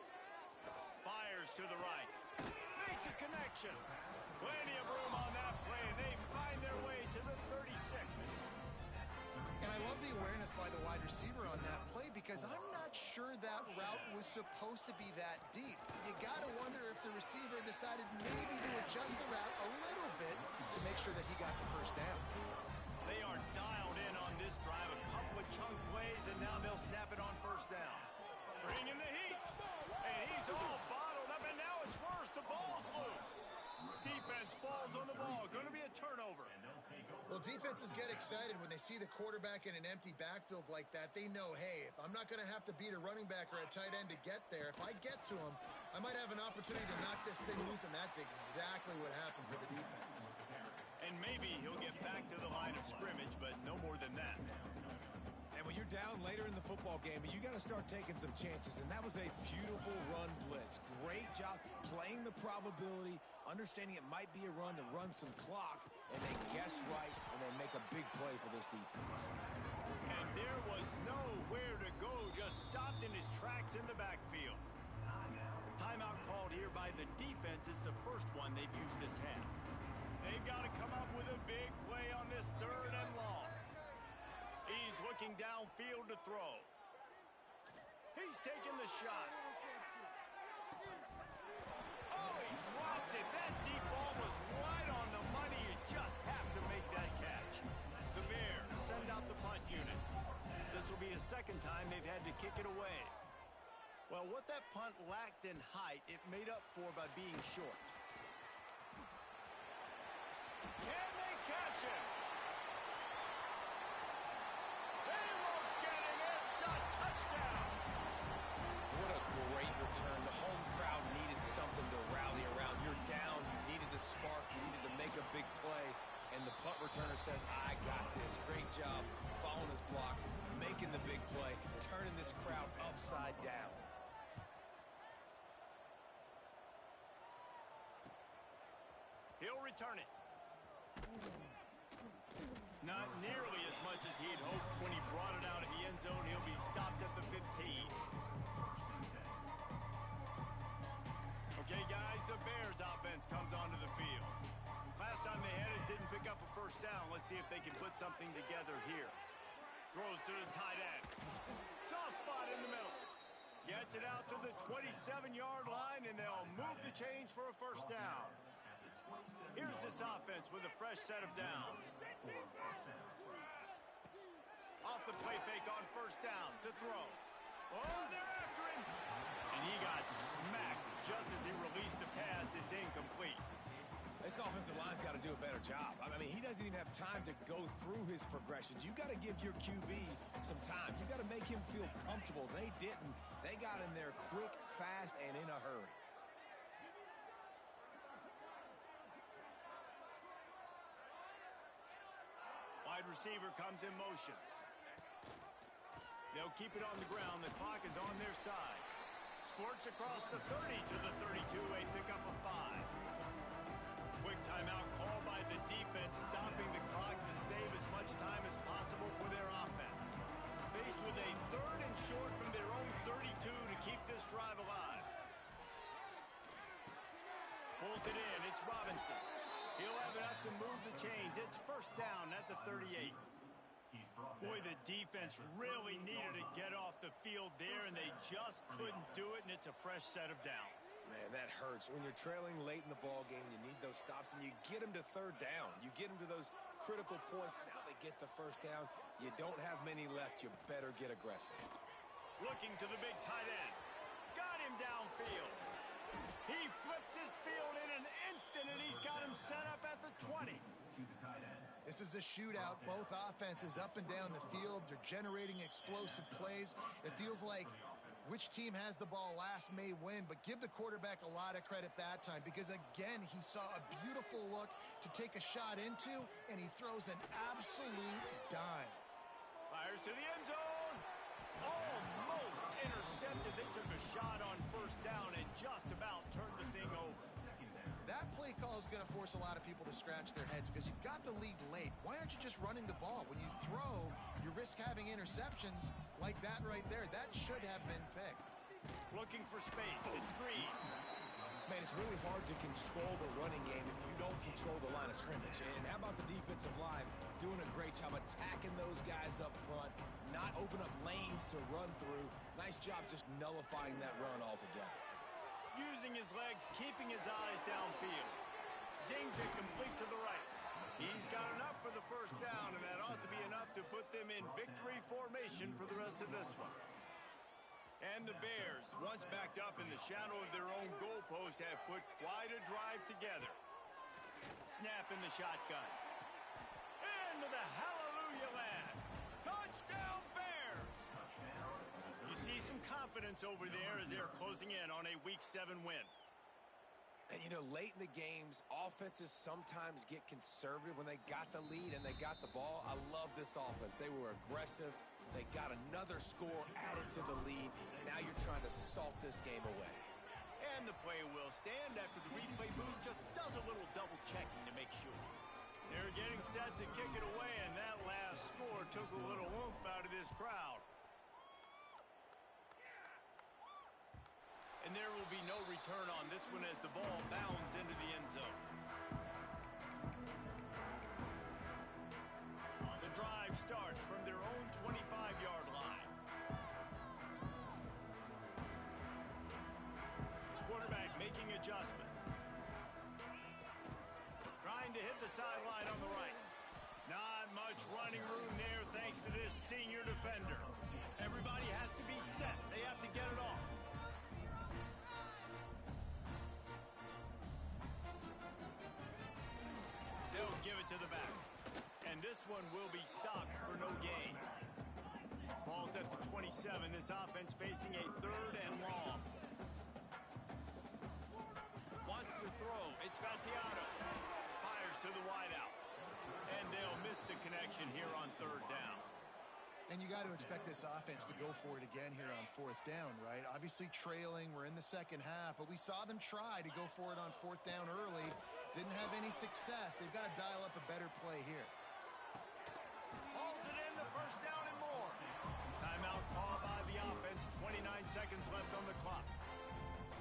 Fires to the right. Makes a connection. Plenty of room on that play, and they find their way to the 36. And I love the awareness by the wide receiver on that play because I'm not sure that route was supposed to be that deep. You got to wonder if the receiver decided maybe to adjust the route a little bit to make sure that he got the first down. They are dialed in on this drive. A couple of chunk plays, and now they'll snap it on first down. Bringing the heat. And he's all bottled up, and now it's worse. The ball's loose. Defense falls on the ball. Going to be a turnover. Well, defenses get excited when they see the quarterback in an empty backfield like that. They know, hey, if I'm not going to have to beat a running back or a tight end to get there, if I get to him, I might have an opportunity to knock this thing loose, and that's exactly what happened for the defense. And maybe he'll get back to the line of scrimmage, but no more than that. And when you're down later in the football game, you got to start taking some chances, and that was a beautiful run blitz. Great job playing the probability, understanding it might be a run to run some clock, and they guess right, and they make a big play for this defense. And there was nowhere to go, just stopped in his tracks in the backfield. Timeout called here by the defense. It's the first one they've used this half. They've got to come up with a big play on this 3rd and long. He's looking downfield to throw. He's taking the shot. Oh, he dropped it. That deep ball was right on the money. You just have to make that catch. The Bears send out the punt unit. This will be the second time they've had to kick it away. Well, what that punt lacked in height, it made up for by being short. Can they catch him? They won't get him. It's a touchdown. What a great return. The home crowd needed something to rally around. You're down. You needed a spark. You needed to make a big play. And the punt returner says, I got this. Great job following his blocks, making the big play, turning this crowd upside down. He'll return it. Not nearly as much as he'd hoped when he brought it out of the end zone. He'll be stopped at the 15. Okay, guys, the Bears offense comes onto the field. Last time they had it, didn't pick up a first down. Let's see if they can put something together here. Throws to the tight end. Soft spot in the middle. Gets it out to the 27-yard line, and they'll move the chains for a first down. Here's this offense with a fresh set of downs. Off the play fake on first down to throw. Oh, they're after him. And he got smacked just as he released the pass. It's incomplete. This offensive line's got to do a better job. I mean, he doesn't even have time to go through his progressions. You got to give your QB some time. You got to make him feel comfortable. They didn't. They got in there quick, fast, and in a hurry. Wide receiver comes in motion. They'll keep it on the ground. The clock is on their side. Squirts across the 30 to the 32. A pickup of 5. Quick timeout call by the defense, stopping the clock to save as much time as possible for their offense. Faced with a 3rd and short from their own 32 to keep this drive alive. Pulls it in. It's Robinson. He'll have enough to move the chains. It's first down at the 38. Boy, the defense really needed to get off the field there, and they just couldn't do it, and it's a fresh set of downs. Man, that hurts. When you're trailing late in the ball game, you need those stops, and you get them to 3rd down. You get them to those critical points. Now they get the first down. You don't have many left. You better get aggressive. Looking to the big tight end. Got him downfield. He flips his field in an instant, and he's got him set up at the 20. This is a shootout. Both offenses up and down the field. They're generating explosive plays. It feels like which team has the ball last may win, but give the quarterback a lot of credit that time because, again, he saw a beautiful look to take a shot into, and he throws an absolute dime. Fires to the end zone. Almost intercepted. They took a shot on first down and just about turned the thing over. That play call is going to force a lot of people to scratch their heads because you've got the lead late. Why aren't you just running the ball? When you throw, you risk having interceptions like that right there. That should have been picked. Looking for space. It's Green. Man, it's really hard to control the running game if you don't control the line of scrimmage. And how about the defensive line doing a great job attacking those guys up front, not open up lanes to run through. Nice job just nullifying that run altogether. Using his legs, keeping his eyes downfield. Zings it complete to the right. He's got enough for the first down, and that ought to be enough to put them in victory formation for the rest of this one. And the Bears, once backed up in the shadow of their own goalpost, have put quite a drive together. Snap in the shotgun. Into the hallelujah land. Touchdown Bears! You see some confidence over there as they're closing in on a Week 7 win. And, you know, late in the games, offenses sometimes get conservative when they got the lead and they got the ball. I love this offense. They were aggressive. They got another score added to the lead. Now you're trying to salt this game away. And the play will stand after the replay booth just does a little double checking to make sure. They're getting set to kick it away, and that last score took a little oomph out of this crowd. And there will be no return on this one as the ball bounds into the end zone. The drive starts from their own 25-yard line. Quarterback making adjustments. Trying to hit the sideline on the right. Not much running room there thanks to this senior defender. Everybody has to be set. They have to get it off. They'll give it to the back. And this one will be stopped for no gain. Ball's at the 27. This offense facing a 3rd and long. Wants to throw. It's Gattiato. Fires to the wideout. And they'll miss the connection here on 3rd down. And you got to expect this offense to go for it again here on 4th down, right? Obviously trailing. We're in the second half, but we saw them try to go for it on 4th down early. Didn't have any success. They've got to dial up a better play here. Hauls it in, the first down and more. Timeout call by the offense. 29 seconds left on the clock.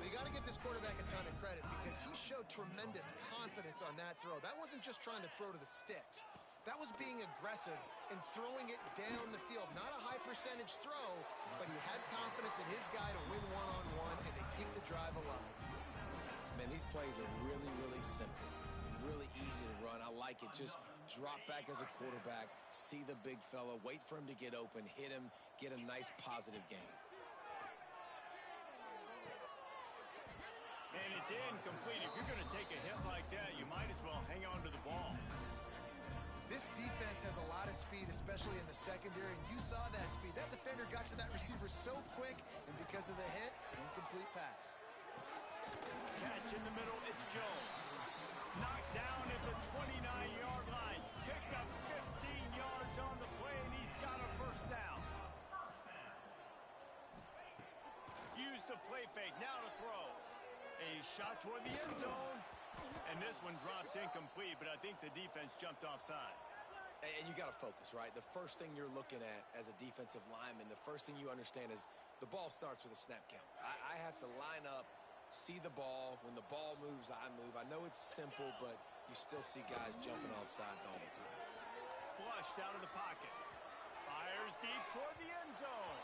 You got to give this quarterback a ton of credit because he showed tremendous confidence on that throw. That wasn't just trying to throw to the sticks. That was being aggressive and throwing it down the field. Not a high percentage throw, but he had confidence in his guy to win one-on-one, and they keep the drive alive. Man, these plays are really, really simple. Really easy to run. I like it. Just drop back as a quarterback, see the big fella, wait for him to get open, hit him, get a nice positive game. And it's incomplete. If you're going to take a hit like that, you might as well hang on to the ball. This defense has a lot of speed, especially in the secondary, and you saw that speed. That defender got to that receiver so quick, and because of the hit, incomplete pass. Catch in the middle, it's Jones. Knocked down at the 29-yard line. Picked up 15 yards on the play, and he's got a first down. Use the play fake, now to throw. A shot toward the end zone. And this one drops incomplete, but I think the defense jumped offside. And you got to focus, right? The first thing you're looking at as a defensive lineman, the first thing you understand is the ball starts with a snap count. I have to line up, see the ball. When the ball moves, I move. I know it's simple, but you still see guys jumping off sides all the time. Flushed out of the pocket. Fires deep toward the end zone.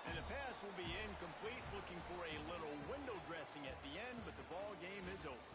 And the pass will be incomplete, looking for a little window dressing at the end, but the ball game is over.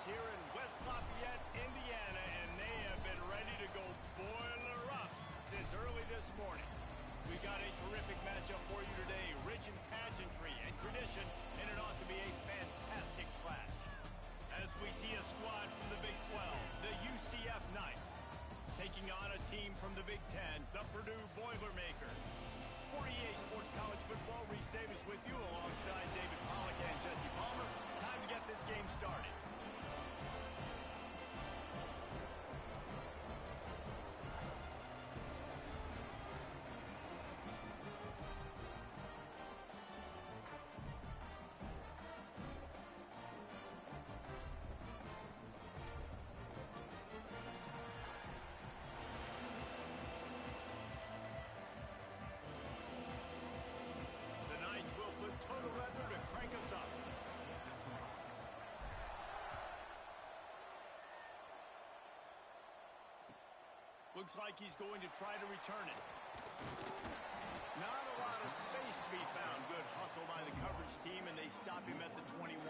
here in West Lafayette, Indiana, and they have been ready to go boiler up since early this morning. We got a terrific matchup for you today, rich in pageantry and tradition, and it ought to be a fantastic clash. As we see a squad from the Big 12, the UCF Knights, taking on a team from the Big 10, the Purdue Boilermakers. For EA Sports College Football, Reese Davis with you alongside David Pollack and Jesse Palmer. Time to get this game started. Total weather to crank us up. Looks like he's going to try to return it. Not a lot of space to be found. Good hustle by the coverage team, and they stop him at the 21.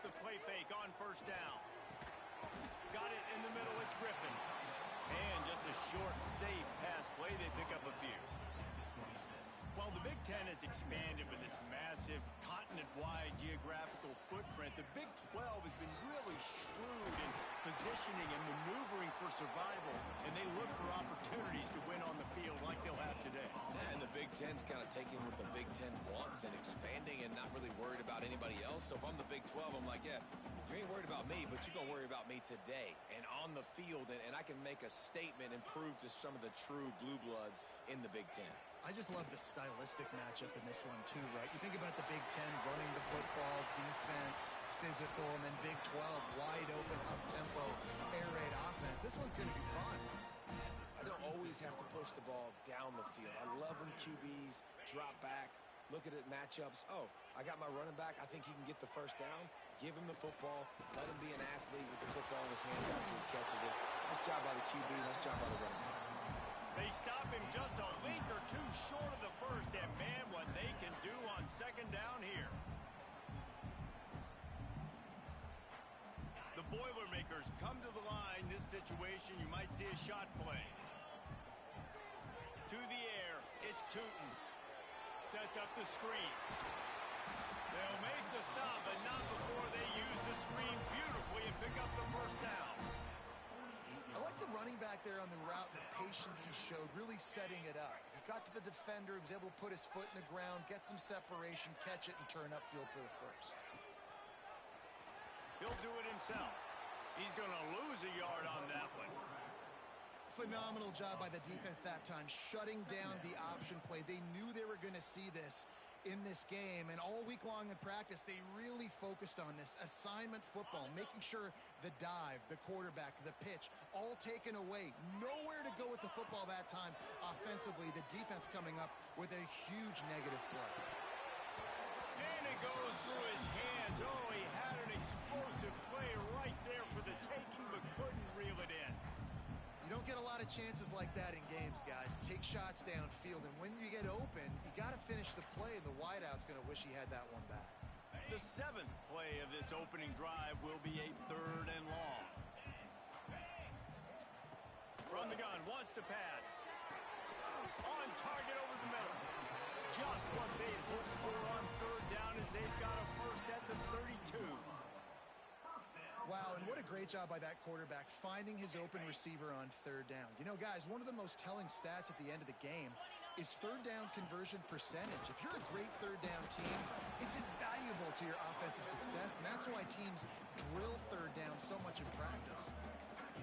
The play fake on first down. Got it in the middle, it's Griffin. And just a short, safe pass play, they pick up a few. While the Big Ten has expanded with this massive continent-wide geographical footprint, the Big 12 has been really shrewd in positioning and maneuvering for survival, and they look for opportunities to win on the field like they'll have today. Yeah, and the Big Ten's kind of taking what the Big Ten wants and expanding and not really worried about anybody else. So if I'm the Big 12, I'm like, yeah, you ain't worried about me, but you're going to worry about me today and on the field, and I can make a statement and prove to some of the true blue bloods in the Big Ten. I just love the stylistic matchup in this one, too, right? You think about the Big Ten running the football, defense, physical, and then Big 12, wide open, up-tempo, air raid offense. This one's going to be fun. I don't always have to push the ball down the field. I love when QBs drop back, look at it matchups. Oh, I got my running back. I think he can get the first down. Give him the football. Let him be an athlete with the football in his hands after he catches it. Nice job by the QB. Nice job by the running back. They stop him just a leak or two short of the first, and man, what they can do on second down here. The Boilermakers come to the line. This situation, you might see a shot play. To the air, it's Tootin. Sets up the screen. They'll make the stop, but not before they use the screen beautifully and pick up the first down. I like the running back there on the route, the patience he showed, really setting it up. He got to the defender, he was able to put his foot in the ground, get some separation, catch it, and turn upfield for the first. He'll do it himself. He's going to lose a yard on that one. Phenomenal job by the defense that time, shutting down the option play. They knew they were going to see this in this game, and all week long in practice, they really focused on this assignment football, making sure the dive, the quarterback, the pitch, all taken away. Nowhere to go with the football that time offensively. The defense coming up with a huge negative play. And it goes through his hands. Oh, he had an explosive play right there for the taking, but couldn't reel it in. You don't get a lot of chances like that in games, guys. Take shots downfield, and when you get open, you got to finish the play, and the wideout's going to wish he had that one back. The seventh play of this opening drive will be a third and long. From the gun, wants to pass. On target over the middle. Just what they'd hoped for on third down as they've got a first at the 32. Wow, and what a great job by that quarterback, finding his open receiver on third down. You know, guys, one of the most telling stats at the end of the game is third down conversion percentage. If you're a great third down team, it's invaluable to your offensive success, and that's why teams drill third down so much in practice.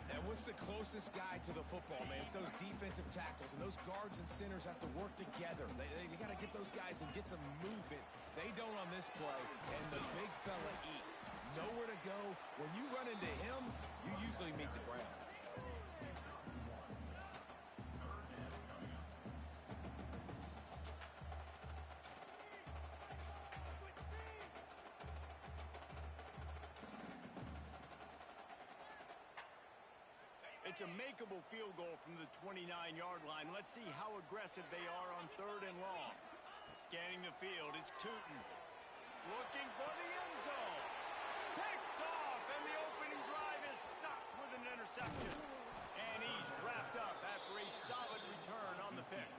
And what's the closest guy to the football, man? It's those defensive tackles, and those guards and centers have to work together. They got to get those guys and get some movement. They don't on this play, and the big fella eats. Nowhere to go. When you run into him, you usually meet the ground. It's a makeable field goal from the 29-yard line. Let's see how aggressive they are on 3rd and long. Scanning the field, it's Tootin. Looking for the end zone. Picked off, and the opening drive is stopped with an interception. And he's wrapped up after a solid return on the pick.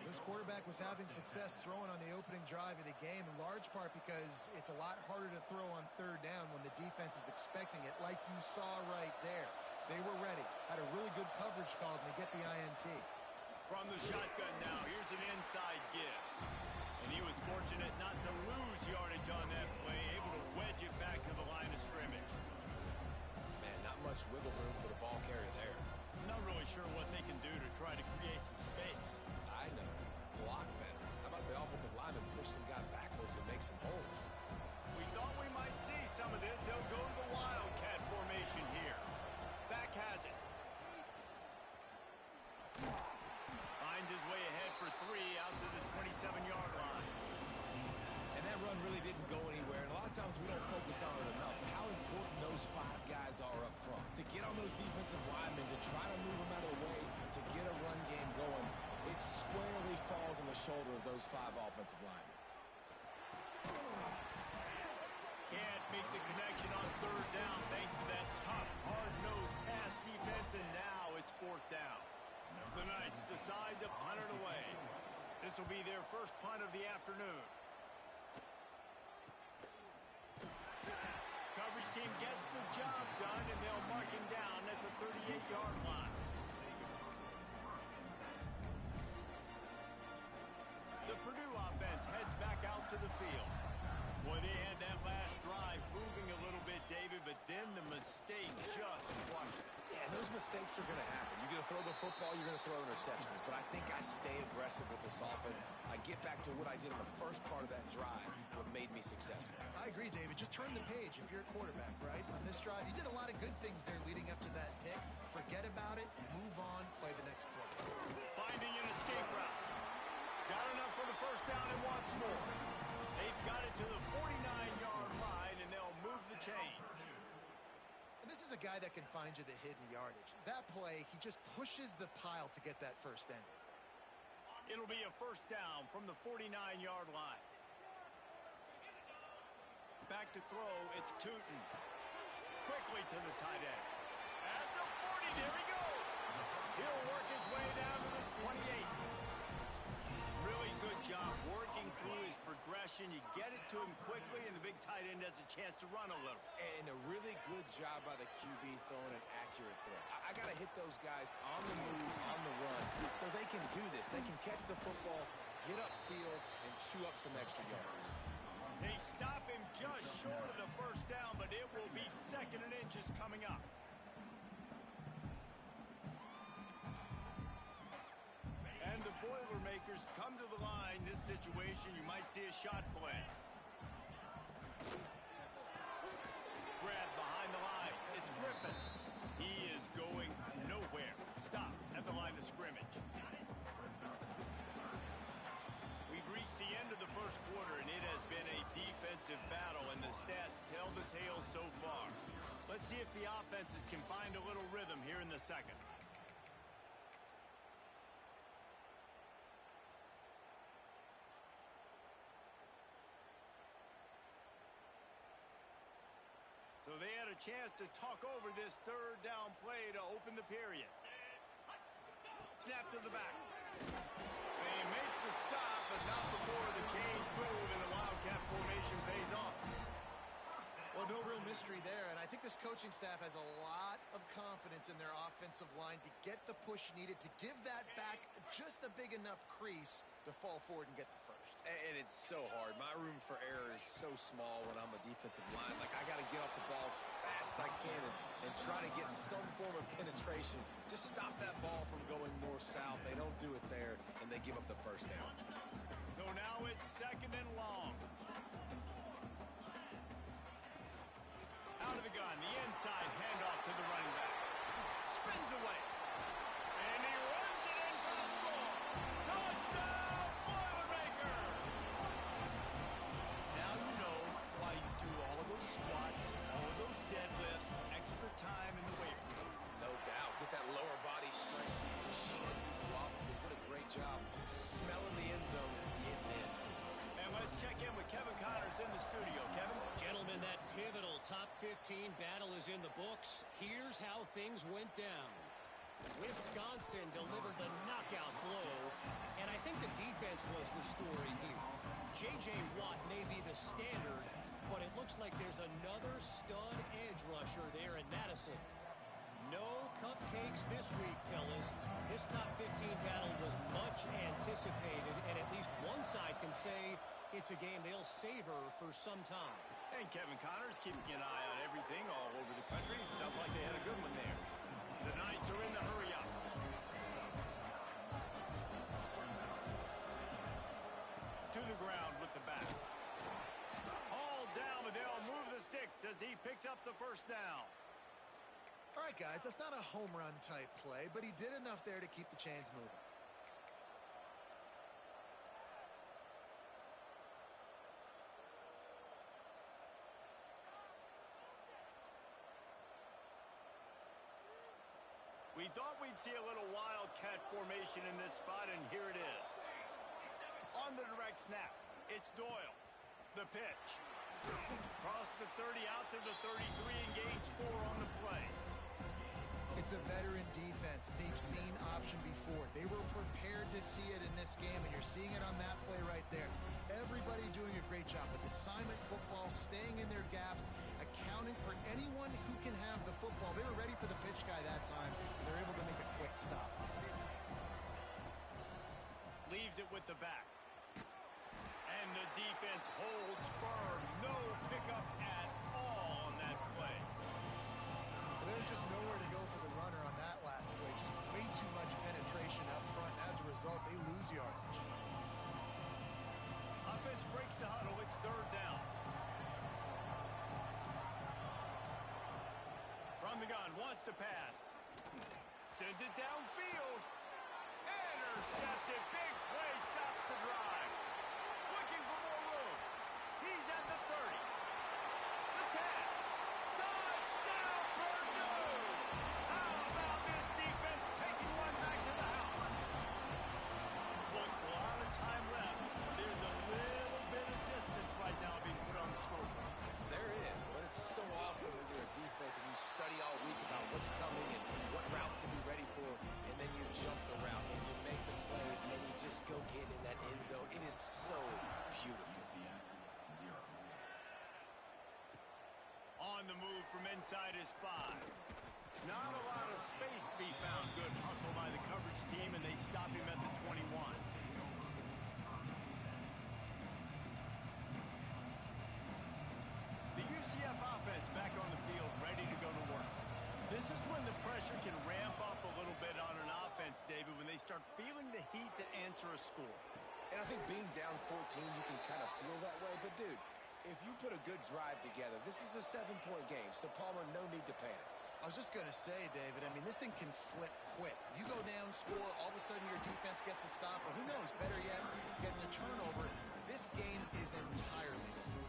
This quarterback was having success throwing on the opening drive of the game, in large part because it's a lot harder to throw on 3rd down when the defense is expecting it, like you saw right there. They were ready, had a really good coverage call, and they get the INT. From the shotgun now, here's an inside give. And he was fortunate not to lose yardage on that play, able to wedge it back to the line of scrimmage. Man, not much wiggle room for the ball carrier there. Not really sure what they can do to try to create some space. I know. Block better. How about the offensive lineman push some guy backwards and make some holes? We thought we might see some of this. They'll go to the Wildcat formation here. Back has it. Finds his way ahead for 3 out to the 27-yard line. And that run really didn't go anywhere. And a lot of times we don't focus on it enough. How important those 5 guys are up front. To get on those defensive linemen, to try to move them out of the way, to get a run game going, it squarely falls on the shoulder of those 5 offensive linemen. Can't make the connection on 3rd down thanks to that tough, hard-nosed pass defense, and now it's 4th down. The Knights decide to punt it away. This will be their first punt of the afternoon. Coverage team gets the job done, and they'll mark him down at the 38-yard line. The Purdue offense heads back out to the field. Boy, they had that last drive moving a little bit, David, but then the mistake just crushed it. Yeah, those mistakes are going to happen. You're going to throw the football, you're going to throw interceptions. But I think I stay aggressive with this offense. I get back to what I did in the first part of that drive, what made me successful. I agree, David. Just turn the page if you're a quarterback, right? On this drive, you did a lot of good things there leading up to that pick. Forget about it, move on, play the next play. Finding an escape route. Got enough for the first down and wants more. They've got it to the 49-yard line, and they'll move the chains. And this is a guy that can find you the hidden yardage. That play, he just pushes the pile to get that first down. It'll be a first down from the 49-yard line. Back to throw, it's Tootin. Quickly to the tight end. At the 40, there he goes. He'll work his way down to the 28. Really good job working through his progression. You get it to him quickly, and the big tight end has a chance to run a little. And a really good job by the QB throwing an accurate throw. I got to hit those guys on the move, on the run, so they can do this. They can catch the football, get upfield, and chew up some extra yards. They stop him just short of the first down, but it will be 2nd and inches coming up. And the Boilermakers come to the line. This situation, you might see a shot play. Grab behind the line. It's Griffin. He is going nowhere. Stop at the line of scrimmage. We've reached the end of the first quarter, and it has been a defensive battle, and the stats tell the tale so far. Let's see if the offenses can find a little rhythm here in the second. So they had a chance to talk over this 3rd down play to open the period. Snap to the back. They make the stop, but not before the chains move and the Wildcat formation pays off. Well, no real mystery there, and I think this coaching staff has a lot of confidence in their offensive line to get the push needed to give that back just a big enough crease to fall forward and get the first. And it's so hard. My room for error is so small when I'm a defensive line. Like, I got to get off the ball as fast as I can and try to get some form of penetration. Just stop that ball from going north-south. They don't do it there, and they give up the first down. So now it's 2nd and long. Out of the gun, the inside handoff to the running back. Spins away. And he runs it in for the score. Touchdown, Boilermakers! Now you know why you do all of those squats, all of those deadlifts, extra time in the weight room. No Books, here's how things went down. Wisconsin delivered the knockout blow, and I think the defense was the story here. J.J. Watt may be the standard, but it looks like there's another stud edge rusher there in Madison. No cupcakes this week, fellas. This top 15 battle was much anticipated, and at least one side can say it's a game they'll savor for some time. And Kevin Connors keeping an eye on everything all over the country. Sounds like they had a good one there. The Knights are in the hurry-up. To the ground with the bat. All down, but they'll move the sticks as he picks up the first down. All right, guys, that's not a home run type play, but he did enough there to keep the chains moving. We thought we'd see a little wildcat formation in this spot, and here it is. On the direct snap, it's Doyle. The pitch. Across the 30, out to the 33, and gains 4 on the play. It's a veteran defense. They've seen option before. They were prepared to see it in this game, and you're seeing it on that play right there. Everybody doing a great job with assignment football, staying in their gaps, accounting for anyone who can have the football. They were ready for the pitch guy that time, and they're able to make a quick stop. Leaves it with the back. And the defense holds firm. No pickup at all on that play. Well, there's just nowhere to go for the runner on that last play. Just way too much penetration up front. As a result, they lose yardage. Offense breaks the huddle. It's third down. From the gun, wants to pass. Sends it downfield. Intercepted. Big play, stops the drive. Looking for more room. He's at the 30. The 10. Touchdown, Purdue! How about this defense taking one back to the house? Look, a lot of time left. There's a little bit of distance right now being put on the scoreboard. There is, but it's so awesome when you're a defense and you study all week about what's coming and what routes to be ready for, and then you jump the route and you make the plays and you just go get in that end zone. It is so beautiful. On the move from inside his 5. Not a lot of space to be found. Good hustle by the coverage team, and they stop him at the 21. The UCF offense back on the field, ready to go to work. This is when the pressure can ramp up a little bit on an offense, David, when they start feeling the heat to answer a score. And I think being down 14, you can kind of feel that way. But, dude, if you put a good drive together, this is a 7-point game. So, Palmer, no need to panic. I was just going to say, David, I mean, this thing can flip quick. You go down, score, all of a sudden your defense gets a stop, or who knows, better yet, gets a turnover. This game is entirely different.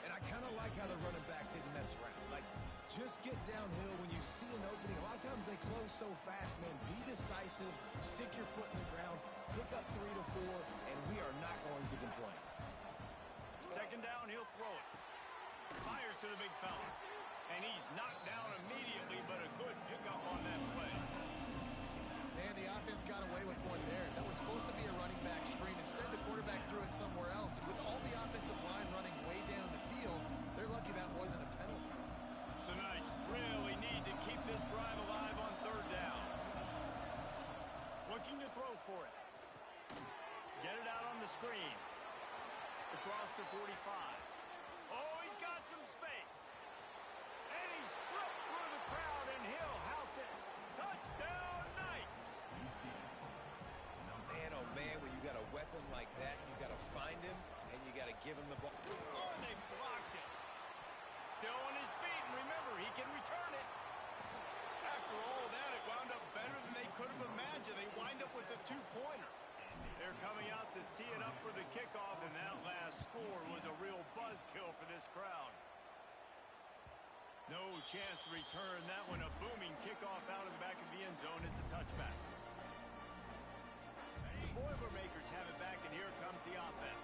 And I kind of like how the running back didn't mess around. Like, just get downhill when you see an opening. A lot of times they close so fast, man. Be decisive, stick your foot in the ground, pick up 3 to 4, and we are not going to complain. Second down, he'll throw it. Fires to the big fella. And he's knocked down immediately, but a good pickup on that play. And the offense got away with one there. That was supposed to be a running back screen. Instead, the quarterback threw it somewhere else. And with all the offensive line running way down the field, they're lucky that wasn't a penalty. The Knights really need to keep this drive alive on third down. Looking to throw for it. Get it out on the screen. Across the 45. Oh, he's got some space. And he slipped through the crowd, and he'll house it. Touchdown, Knights! Man, oh man, when you got a weapon like that, you got to find him, and you got to give him the ball. Oh, they blocked it. Still on his feet, and remember, he can return it. After all that, it wound up better than they could have imagined. They wind up with a 2-pointer. They're coming out to tee it up for the kickoff, and that last score was a real buzzkill for this crowd. No chance to return that one. A booming kickoff out of the back of the end zone. It's a touchback. The Boilermakers have it back, and here comes the offense.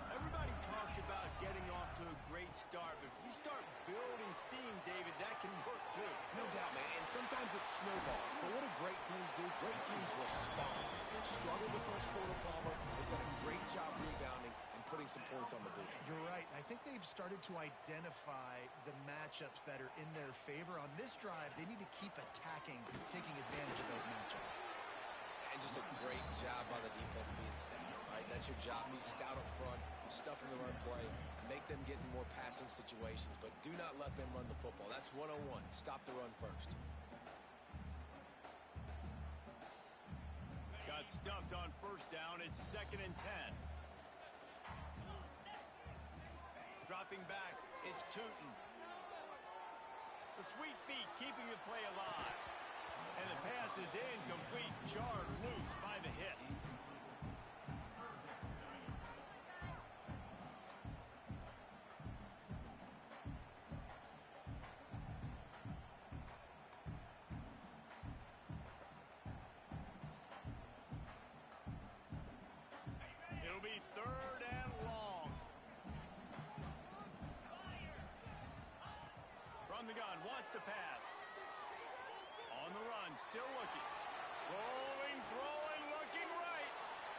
Everybody talks about getting off to a great start, but if you start building steam, David, that Sometimes it snowballs, but what do great teams do? Great teams respond. Struggled the first quarter, Palmer. They've done a great job rebounding and putting some points on the board. You're right. I think they've started to identify the matchups that are in their favor. On this drive, they need to keep attacking, taking advantage of those matchups. And just a great job by the defense being stout, right? That's your job. Be stout up front, stuff in the run play, make them get in more passing situations, but do not let them run the football. That's 101. Stop the run first. Got stuffed on first down. It's 2nd and 10. Dropping back, it's Tootin. The sweet feet keeping the play alive. And the pass is incomplete, jarred loose by the hit. It'll be 3rd and long. From the gun, wants to pass. On the run, still looking. Rolling, throwing, looking right.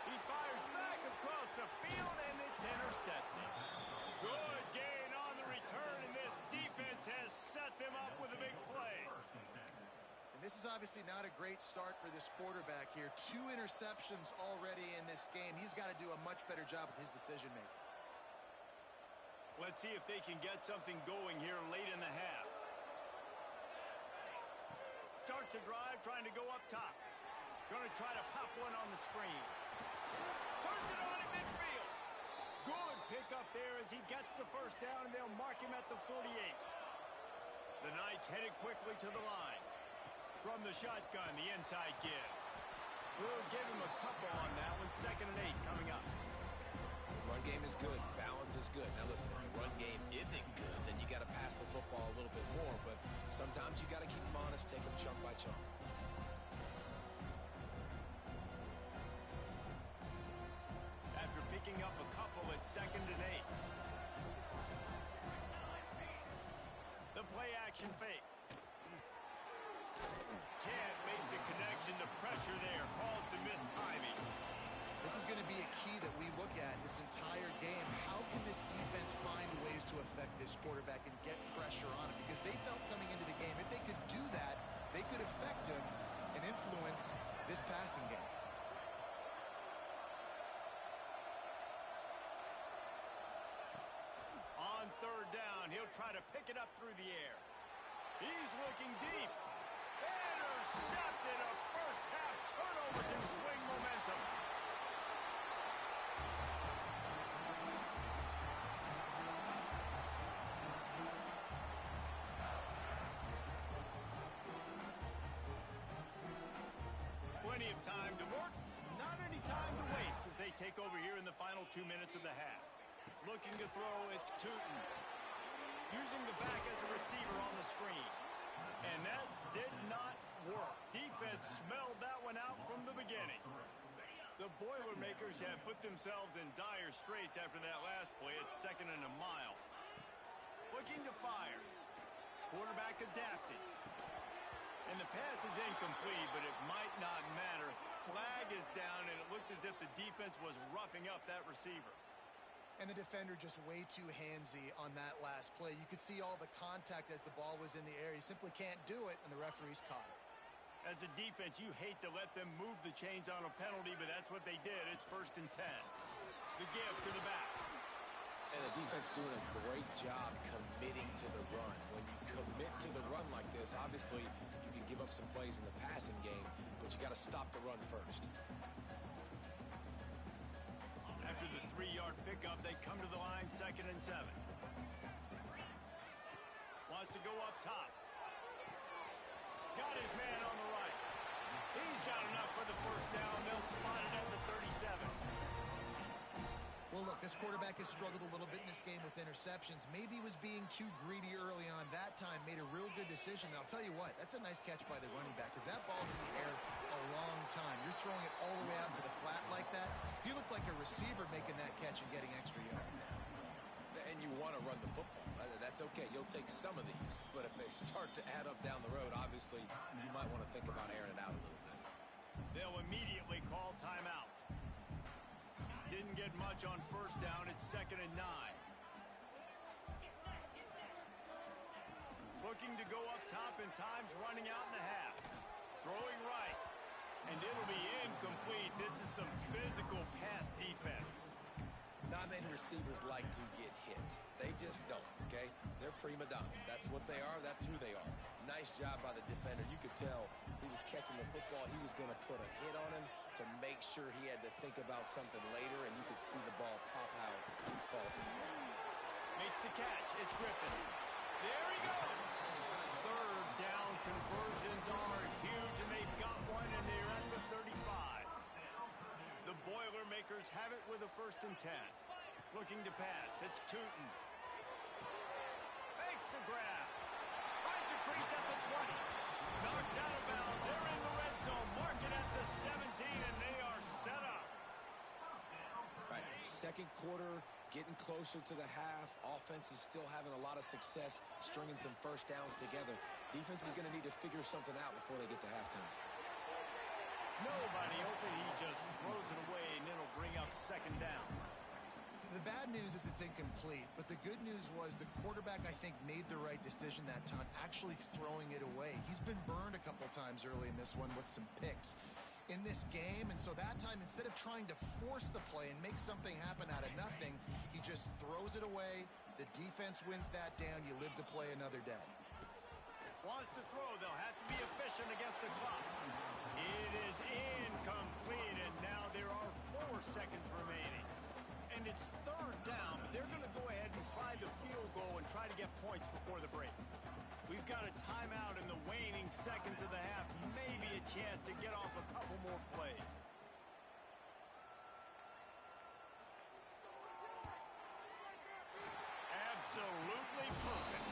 He fires back across the field, and it's intercepted. Good gain on the return, and this defense has set them up with a big play. And this is obviously not a great start for this quarterback here. 2 interceptions already in this game. He's got to do a much better job with his decision-making. Let's see if they can get something going here late in the half. Starts a drive, trying to go up top. Going to try to pop one on the screen. Turns it on in midfield. Good pickup there as he gets the first down, and they'll mark him at the 48. The Knights headed quickly to the line. From the shotgun, the inside give. We'll give him a couple on that one. 2nd and 8 coming up. Run game is good. Balance is good. Now listen, if the run game isn't good, then you got to pass the football a little bit more. But sometimes you got to keep them honest, take them chunk by chunk. After picking up a couple, it's 2nd and 8. The play action fake. Can't make the connection. The pressure there calls the missed timing. This is going to be a key that we look at this entire game. How can this defense find ways to affect this quarterback and get pressure on him? Because they felt coming into the game, if they could do that, they could affect him and influence this passing game. On 3rd down, he'll try to pick it up through the air. He's looking deep. Intercepted. A first-half turnover can swing momentum. Plenty of time to work, not any time to waste as they take over here in the final 2 minutes of the half. Looking to throw, it's Tootin. Using the back as a receiver on the screen. And that did not work. Defense smelled that one out from the beginning. The Boilermakers have put themselves in dire straits after that last play. It's 2nd and a mile. Looking to fire. Quarterback adapting. And the pass is incomplete, but it might not matter. Flag is down, and it looked as if the defense was roughing up that receiver. And the defender just way too handsy on that last play. You could see all the contact as the ball was in the air. He simply can't do it, and the referee's caught it. As a defense, you hate to let them move the chains on a penalty, but that's what they did. It's 1st and 10. The give to the back. And the defense doing a great job committing to the run. When you commit to the run like this, obviously you can give up some plays in the passing game, but you got to stop the run first. After the 3-yard pickup, they come to the line, 2nd and 7. Wants to go up top. Got his man on the right. He's got enough for the first down. They'll spot it at the 37. Well, look, this quarterback has struggled a little bit in this game with interceptions. Maybe he was being too greedy early on. That time made a real good decision. And I'll tell you what, that's a nice catch by the running back because that ball's in the air a long time. You're throwing it all the way out to the flat like that. He looked like a receiver making that catch and getting extra yards. And you want to run the football. That's okay. You'll take some of these. But if they start to add up down the road, obviously, you might want to think about airing it out a little bit. They'll immediately call timeout. Didn't get much on first down. It's 2nd and 9. Looking to go up top, and time's running out in the half. Throwing right. And it'll be incomplete. This is some physical pass defense. Not many receivers like to get hit. They just don't, okay? They're prima donnas. That's what they are. That's who they are. Nice job by the defender. You could tell he was catching the football. He was going to put a hit on him to make sure he had to think about something later, and you could see the ball pop out and fall to the ground. Makes the catch. It's Griffin. There he goes. Third down conversions are huge, and they've got one, and they're at the 35. The Boilermakers have it with a 1st and 10. Looking to pass. It's Tootin. Makes the grab. Finds a crease at the 20. Knocked out of bounds. They're in the red zone. Mark it at the 17, and they are set up. Right. Second quarter, getting closer to the half. Offense is still having a lot of success stringing some first downs together. Defense is going to need to figure something out before they get to halftime. Nobody open. He just throws it away, and it'll bring up 2nd down. The bad news is it's incomplete, but the good news was the quarterback, I think, made the right decision that time, actually throwing it away. He's been burned a couple times early in this one with some picks in this game, and so that time, instead of trying to force the play and make something happen out of nothing, he just throws it away. The defense wins that down. You live to play another day. Wants to throw. They'll have to be efficient against the clock. It is incomplete, and now there are 4 seconds remaining. And it's 3rd down, but they're going to go ahead and try the field goal and try to get points before the break. We've got a timeout in the waning seconds of the half. Maybe a chance to get off a couple more plays. Absolutely perfect.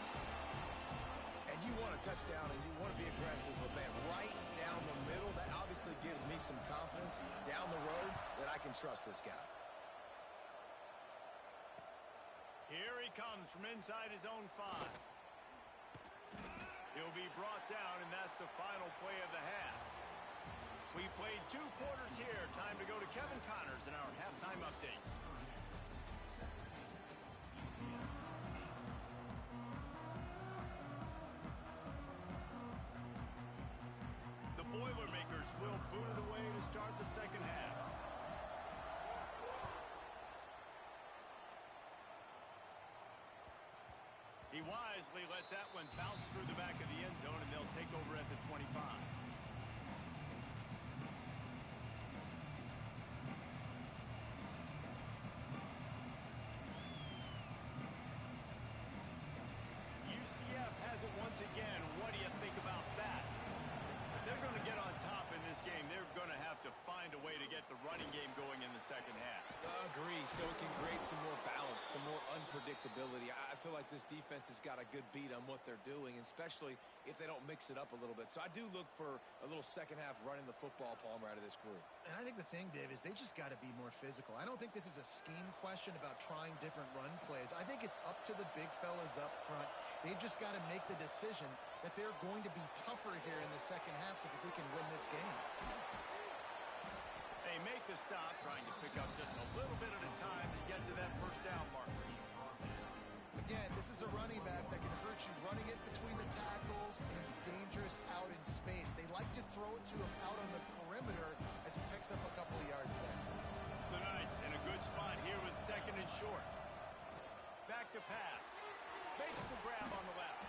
And you want a touchdown, and you want to be aggressive, but, man, right down the middle, that obviously gives me some confidence down the road that I can trust this guy. Here he comes from inside his own 5. He'll be brought down, and that's the final play of the half. We played 2 quarters here. Time to go to Kevin Connors in our halftime update. The Boilermakers will boot it away to start the 2nd half. He wisely lets that one bounce through the back of the end zone, and they'll take over at the 25. UCF has it once again. What do you think about that? If they're going to get on top in this game, they're going to have to find a way to get the running game going in the 2nd half. Agree, so it can create some more balance, some more unpredictability. I feel like this defense has got a good beat on what they're doing, especially if they don't mix it up a little bit. So I do look for a little 2nd half running the football, Palmer, out of this group. And I think the thing, Dave, is they just got to be more physical. I don't think this is a scheme question about trying different run plays. I think it's up to the big fellas up front. They've just got to make the decision that they're going to be tougher here in the 2nd half so that they can win this game. They make the stop, trying to pick up just a little bit at a time to get to that 1st down marker. Again, this is a running back that can hurt you running it between the tackles, and he's dangerous out in space. They like to throw it to him out on the perimeter as he picks up a couple of yards there. The Knights in a good spot here with 2nd and short. Back to pass. Makes the grab on the left.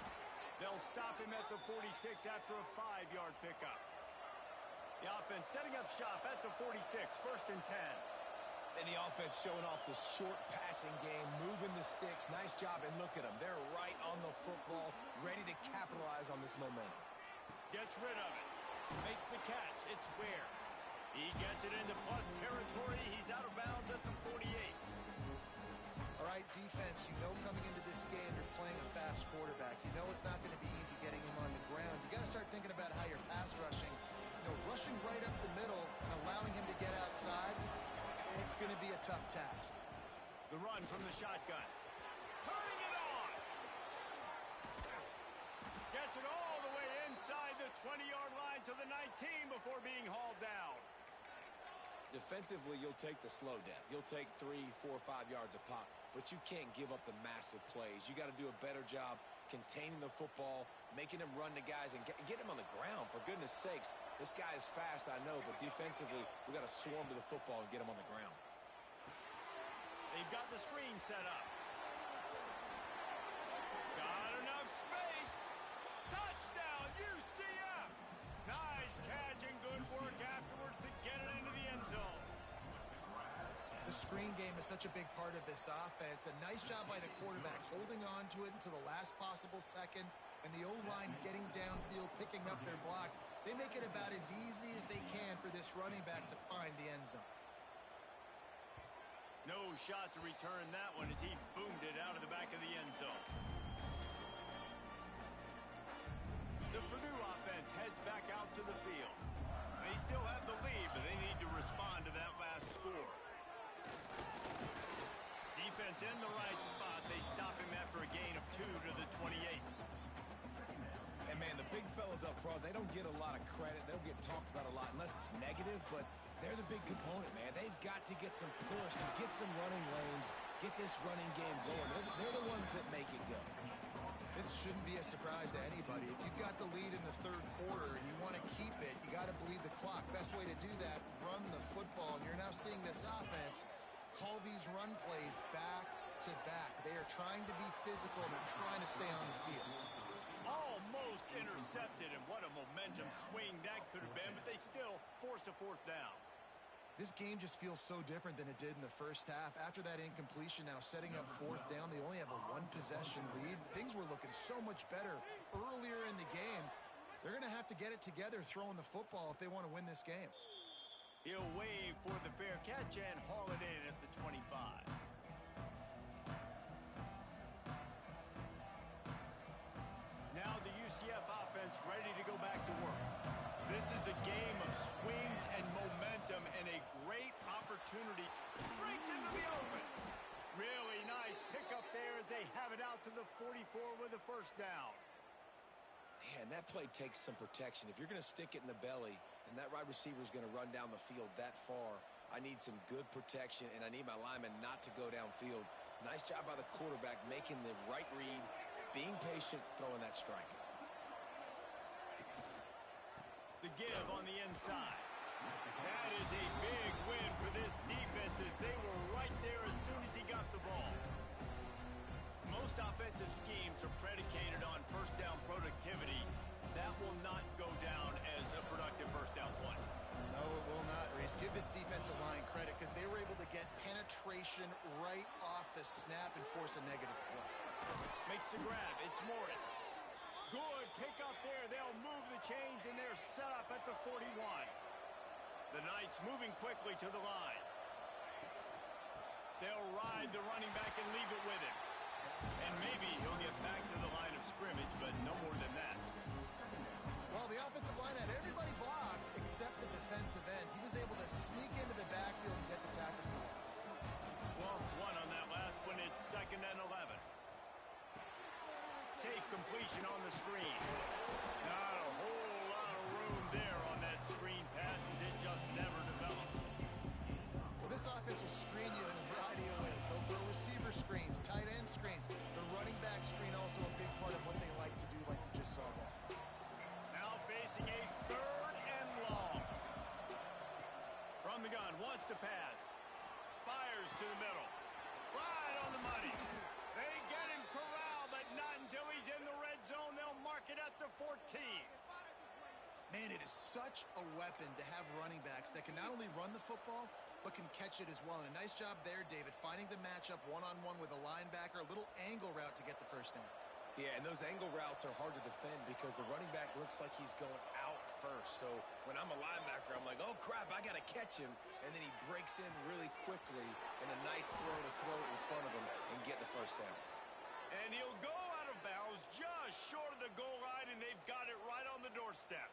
They'll stop him at the 46 after a 5-yard pickup. The offense setting up shop at the 46, 1st and 10. And the offense showing off the short passing game, moving the sticks. Nice job, and look at them. They're right on the football, ready to capitalize on this momentum. Gets rid of it. Makes the catch. It's Ware. He gets it into plus territory. He's out of bounds at the 48. All right, defense, you know coming into this game you're playing a fast quarterback. You know it's not going to be easy getting him on the ground. You got to start thinking about how you're pass rushing. You know, rushing right up the middle and allowing him to get outside, it's going to be a tough task. The run from the shotgun. turning it on. Gets it all the way inside the 20-yard line to the 19 before being hauled down. Defensively, you'll take the slow death. You'll take 3, 4, 5 yards a pop, but you can't give up the massive plays. You got to do a better job containing the football, making him run to guys, and get him on the ground. For goodness sakes, this guy is fast, I know, but defensively, we got to swarm to the football and get him on the ground. They've got the screen set up. Got enough space. Touchdown, UCF. Nice catch and good work afterwards to get it into the end zone. The screen game is such a big part of this offense. A nice job by the quarterback holding on to it until the last possible second, and the O-line getting downfield, picking up their blocks. They make it about as easy as they can for this running back to find the end zone. No shot to return that one as he boomed it out of the back of the end zone. The Purdue offense heads back out to the field. They still have the lead, but they need to respond to that last score. Defense in the right spot. They stop him after a gain of 2 to the 28. And, man, the big fellas up front, they don't get a lot of credit. They'll get talked about a lot unless it's negative, but they're the big component, man. They've got to get some push, to get some running lanes, get this running game going. They're the ones that make it go. This shouldn't be a surprise to anybody. If you've got the lead in the third quarter and you want to keep it, you got to bleed the clock. Best way to do that, run the football. And you're now seeing this offense call these run plays back to back. They are trying to be physical and they're trying to stay on the field. Almost intercepted, and what a momentum swing that could have been, but they still force a fourth down. This game just feels so different than it did in the first half. After that incompletion, now setting up fourth down, they only have a one-possession lead. Things were looking so much better earlier in the game. They're going to have to get it together throwing the football if they want to win this game. He'll wave for the fair catch and haul it in at the 25. Now the UCF offense ready to go back to work. This is a game of swings and momentum and a great opportunity. Breaks into the open. Really nice pickup there as they have it out to the 44 with a first down. Man, that play takes some protection. If you're going to stick it in the belly and that wide receiver is going to run down the field that far, I need some good protection, and I need my lineman not to go downfield. Nice job by the quarterback making the right read, being patient, throwing that strike. The give on the inside. That is a big win for this defense as they were right there as soon as he got the ball. Most offensive schemes are predicated on first down productivity. That will not go down as a productive first down play. No, it will not, Reese. Give this defensive line credit because they were able to get penetration right off the snap and force a negative play. Makes the grab. It's Morris. Good pick up there. They'll move the chains, and they're set up at the 41. The Knights moving quickly to the line. They'll ride the running back and leave it with him. And maybe he'll get back to the line of scrimmage, but no more than that. Well, the offensive line had everybody blocked except the defensive end. He was able to sneak into the backfield and get the tackle for loss. Lost one on that last one. It's 2nd and 11. Safe completion on the screen. Not a whole lot of room there on that screen pass as it just never developed. Well, this offense will screen you in a variety of ways. They'll throw receiver screens, tight end screens. The running back screen also a big part of what they like to do, like you just saw there. Now facing a 3rd and long. From the gun, wants to pass. Fires to the middle. Right on the money. They get him corralled, but not until he's in the red zone. They'll mark it at the 14. Man, it is such a weapon to have running backs that can not only run the football, but can catch it as well. And a nice job there, David, finding the matchup one-on-one with a linebacker, a little angle route to get the first down. Yeah, and those angle routes are hard to defend because the running back looks like he's going out first. So when I'm a linebacker, I'm like, oh, crap, I got to catch him. And then he breaks in really quickly and a nice throw to throw it in front of him and get the first down. And he'll go out of bounds just short of the goal line, and they've got it right on the doorstep.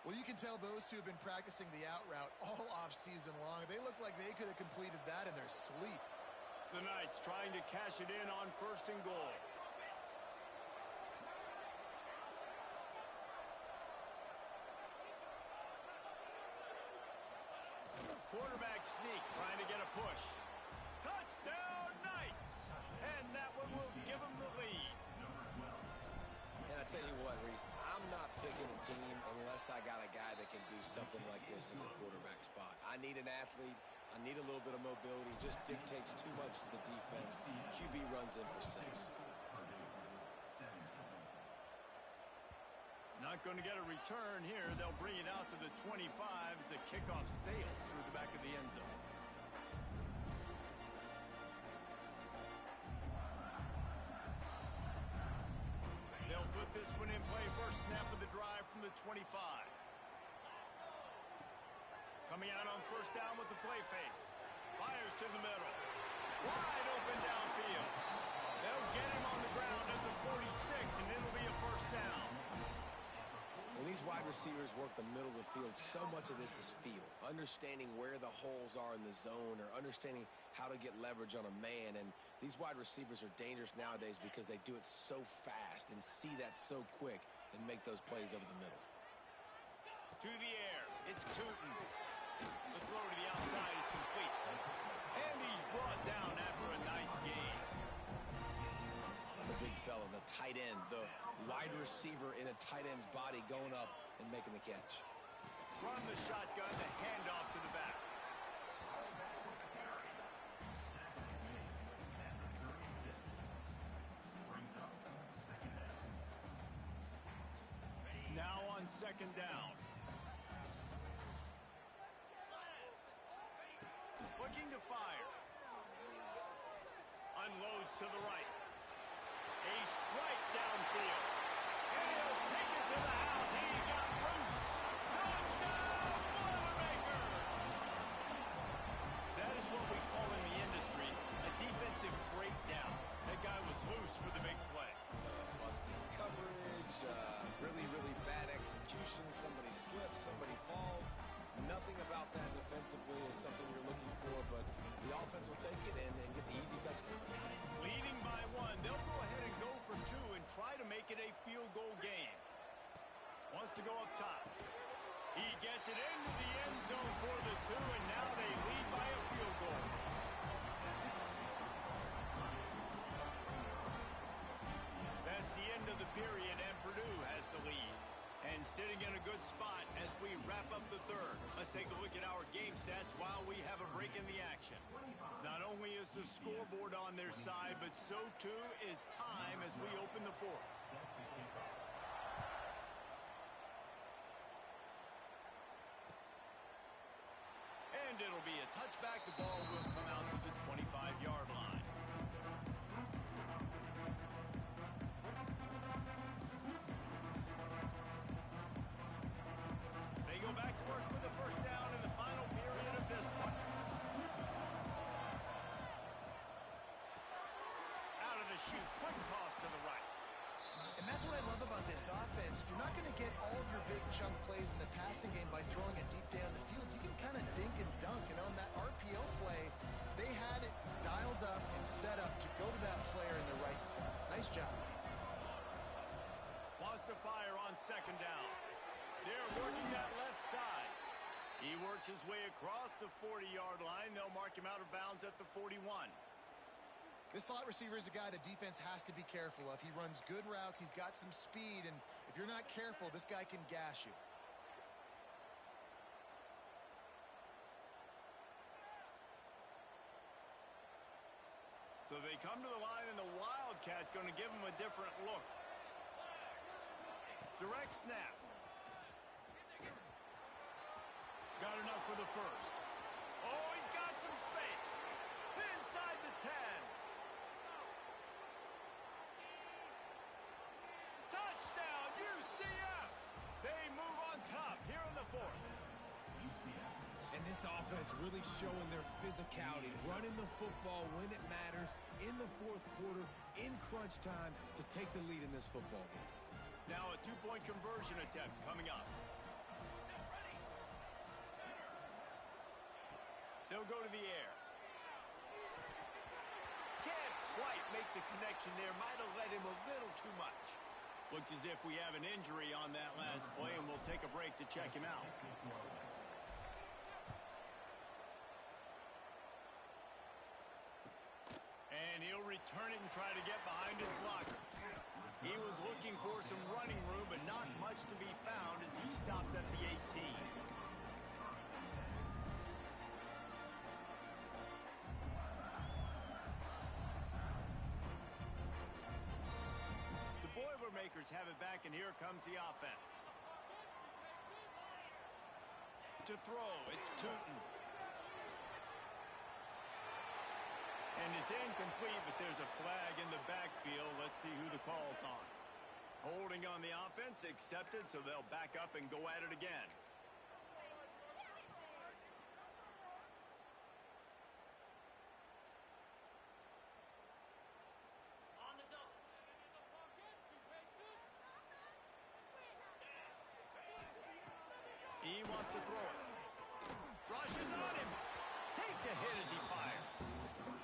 Well, you can tell those two have been practicing the out route all off season long. They look like they could have completed that in their sleep. The Knights trying to cash it in on 1st and goal. Quarterback sneak, trying to get a push. Touchdown, Knights! And that one will give them the lead. And I tell you what, Reese, I'm not picking a team unless I got a guy that can do something like this in the quarterback spot. I need an athlete. I need a little bit of mobility. Just dictates too much to the defense. QB runs in for 6. Not going to get a return here. They'll bring it out to the 25 as the kickoff sails through the back of the end zone. They'll put this one in play. First snap of the drive from the 25. Coming out on 1st down with the play fake. Fires to the middle. Wide open downfield. They'll get him on the ground at the 46, and it'll be a 1st down. When these wide receivers work the middle of the field, so much of this is feel. Understanding where the holes are in the zone or understanding how to get leverage on a man. And these wide receivers are dangerous nowadays because they do it so fast and see that so quick and make those plays over the middle. To the air. It's Tootin. The throw to the outside is complete. And he's brought down after a nice gain. The big fella, the tight end, the wide receiver in a tight end's body going up and making the catch. From the shotgun, the handoff to the back. Now on 2nd down. Looking to fire. Unloads to the right. A strike downfield. And he'll take it to the house. He got loose. Touchdown, Boilermaker! That is what we call in the industry a defensive breakdown. That guy was loose for the big play. Busted coverage, really, really bad execution. Somebody slips, somebody falls. Nothing about that defensively is something you're looking for, but the offense will take it and get the easy touchdown. Leading by 1, they'll go ahead and go for 2 and try to make it a field goal game. Wants to go up top. He gets it into the end zone for the 2, and now they lead by a field goal. That's the end of the period, and Purdue has the lead. And sitting in a good spot as we wrap up the 3rd. Let's take a look at our game stats while we have a break in the action. Not only is the scoreboard on their side, but so too is time as we open the 4th. And it'll be a touchback. The ball will come out to the 25-yard line. They go back to work with the 1st down in the final period of this one. Out of the chute, quick toss to the right. And that's what I love about this offense. You're not going to get all of your big chunk plays in the passing game by throwing it deep down the field. You can kind of dink and dunk. And on that RPO play, they had it dialed up and set up to go to that player in the right foot. Nice job. Wants to fire on 2nd down. They're working that left side. He works his way across the 40-yard line. They'll mark him out of bounds at the 41. This slot receiver is a guy the defense has to be careful of. He runs good routes. He's got some speed. And if you're not careful, this guy can gash you. So they come to the line, and the Wildcat going to give him a different look. Direct snap. Got enough for the 1st. Oh, he's got some space. Inside the 10. Touchdown, UCF. They move on top here in the 4th. And this offense really showing their physicality, running the football when it matters in the 4th quarter, in crunch time to take the lead in this football game. Now a 2-point conversion attempt coming up. They'll go to the air. the connection there might have led him a little too much. Looks as if we have an injury on that last play, and we'll take a break to check him out. And he'll return it and try to get behind his blockers. He was looking for some running room, but not much to be found as he stopped at the 18. The Boilermakers have it back, and here comes the offense. To throw, it's Tootin. And it's incomplete, but there's a flag in the backfield. Let's see who the call's on. Holding on the offense, accepted, so they'll back up and go at it again. He wants to throw it. Rushes on him. Takes a hit as he fires.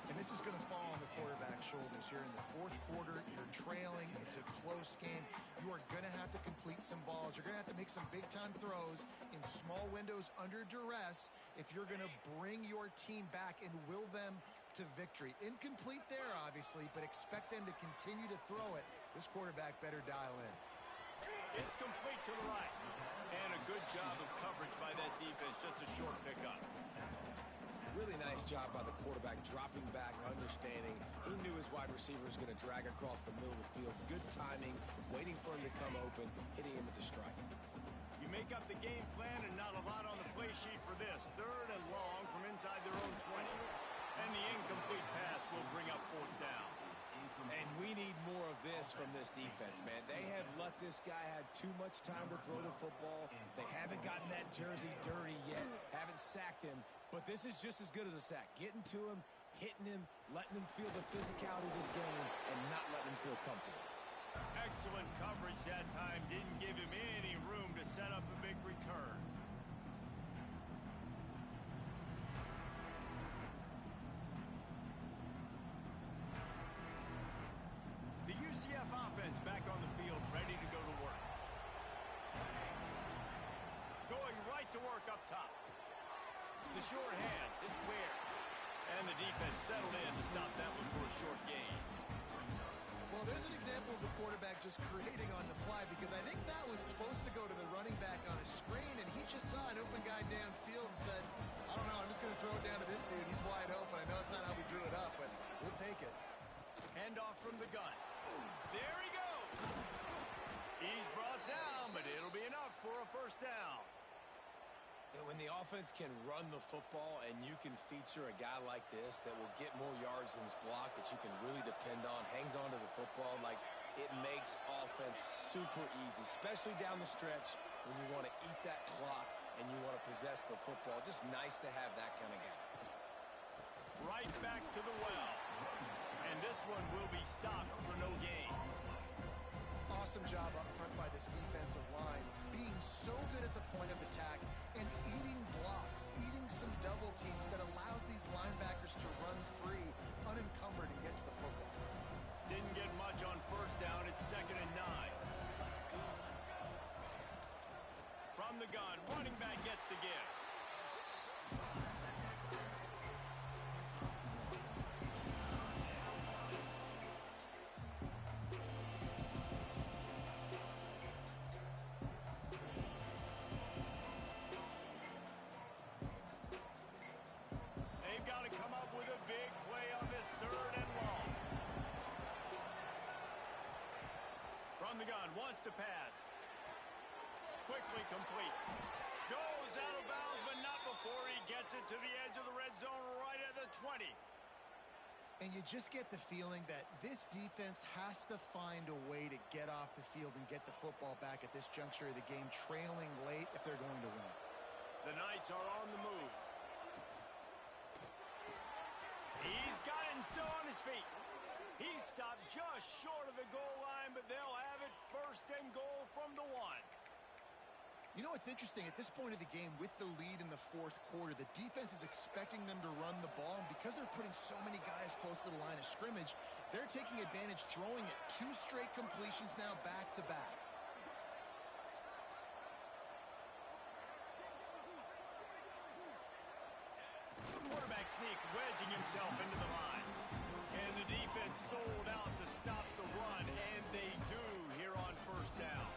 And this is going to fall on the quarterback's shoulders here in the fourth quarter. You're trailing. It's a close game. You are going to have to complete some balls. You're going to have to make some big-time throws in small windows under duress if you're going to bring your team back and will them to victory. Incomplete there, obviously, but expect them to continue to throw it. This quarterback better dial in. It's complete to the right. And a good job of coverage by that defense. Just a short pickup. Really nice job by the quarterback, dropping back, understanding. He knew his wide receiver was going to drag across the middle of the field. Good timing, waiting for him to come open, hitting him with the strike. You make up the game plan and not a lot on the play sheet for this. Third and long from inside their own 20. And the incomplete pass will bring up fourth down. And we need more of this from this defense, man. They have let this guy have too much time to throw the football. They haven't gotten that jersey dirty yet, haven't sacked him. But this is just as good as a sack. Getting to him, hitting him, letting him feel the physicality of this game, and not letting him feel comfortable. Excellent coverage that time. Didn't give him any room to set up a big return. The UCF offense back on the field, ready to go to work. Going right to work up top. The short hands, it's Ware. And the defense settled in to stop that one for a short gain. Well, there's an example of the quarterback just creating on the fly, because I think that was supposed to go to the running back on a screen, and he just saw an open guy downfield and said, I don't know, I'm just going to throw it down to this dude. He's wide open. I know it's not how we drew it up, but we'll take it. Hand off from the gun. There he goes. He's brought down, but it'll be enough for a first down. And when the offense can run the football and you can feature a guy like this that will get more yards than his block, that you can really depend on, hangs on to the football, like, it makes offense super easy, especially down the stretch when you want to eat that clock and you want to possess the football. Just nice to have that kind of guy. Right back to the well. And this one will be stopped for no gain. Awesome job up front by this defensive line, being so good at the point of attack and eating blocks, eating some double teams that allows these linebackers to run free, unencumbered, and get to the football. Didn't get much on first down. It's 2nd and 9. From the gun, running back gets to give. They've got to come up with a big play on this 3rd and long. From the gun, wants to pass. Quickly complete. Goes out of bounds, but not before he gets it to the edge of the red zone right at the 20. And you just get the feeling that this defense has to find a way to get off the field and get the football back at this juncture of the game, trailing late if they're going to win. The Knights are on the move. He's got it and still on his feet. He's stopped just short of the goal line, but they'll have it 1st and goal from the 1. You know, it's interesting. At this point of the game, with the lead in the fourth quarter, the defense is expecting them to run the ball. And because they're putting so many guys close to the line of scrimmage, they're taking advantage, throwing it. 2 straight completions now back-to-back. Quarterback sneak, wedging himself into the line. And the defense sold out to stop the run, and they do here on first down.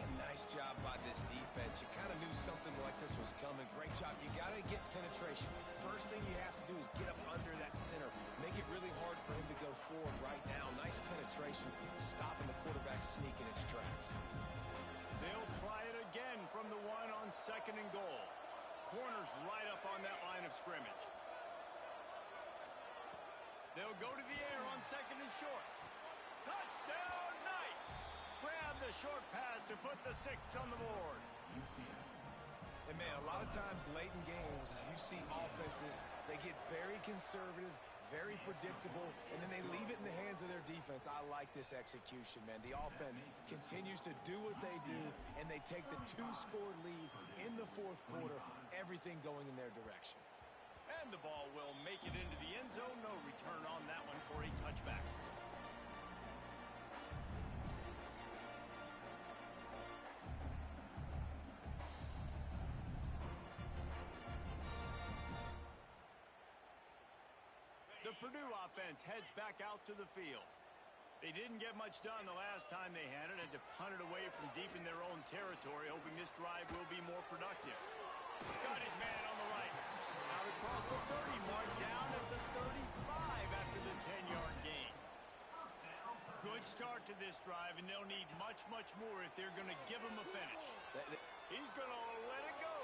And nice job by this defense. You kind of knew something like this was coming. Great job. You got to get penetration. First thing you have to do is get up under that center. Make it really hard for him to go forward right now. Nice penetration, stopping the quarterback sneak in its tracks. They'll try it again from the one on 2nd and goal. Corners right up on that line of scrimmage. They'll go to the air on 2nd and short. Touchdown, Knights! Grab the short pass to put the 6 on the board. And, man, a lot of times late in games, you see offenses, they get very conservative, very predictable, and then they leave it in the hands of their defense. I like this execution, man. The offense continues to do what they do, and they take the 2-score lead in the fourth quarter, everything going in their direction. And the ball will make it into the end zone. No return on that one for a touchback. The Purdue offense heads back out to the field. They didn't get much done the last time they had it. Had to punt it away from deep in their own territory, hoping this drive will be more productive. Got his man on the right. Out across the 30 mark, down at the 35 after the 10-yard gain. Good start to this drive, and they'll need much, much more if they're going to give him a finish. He's going to let it go.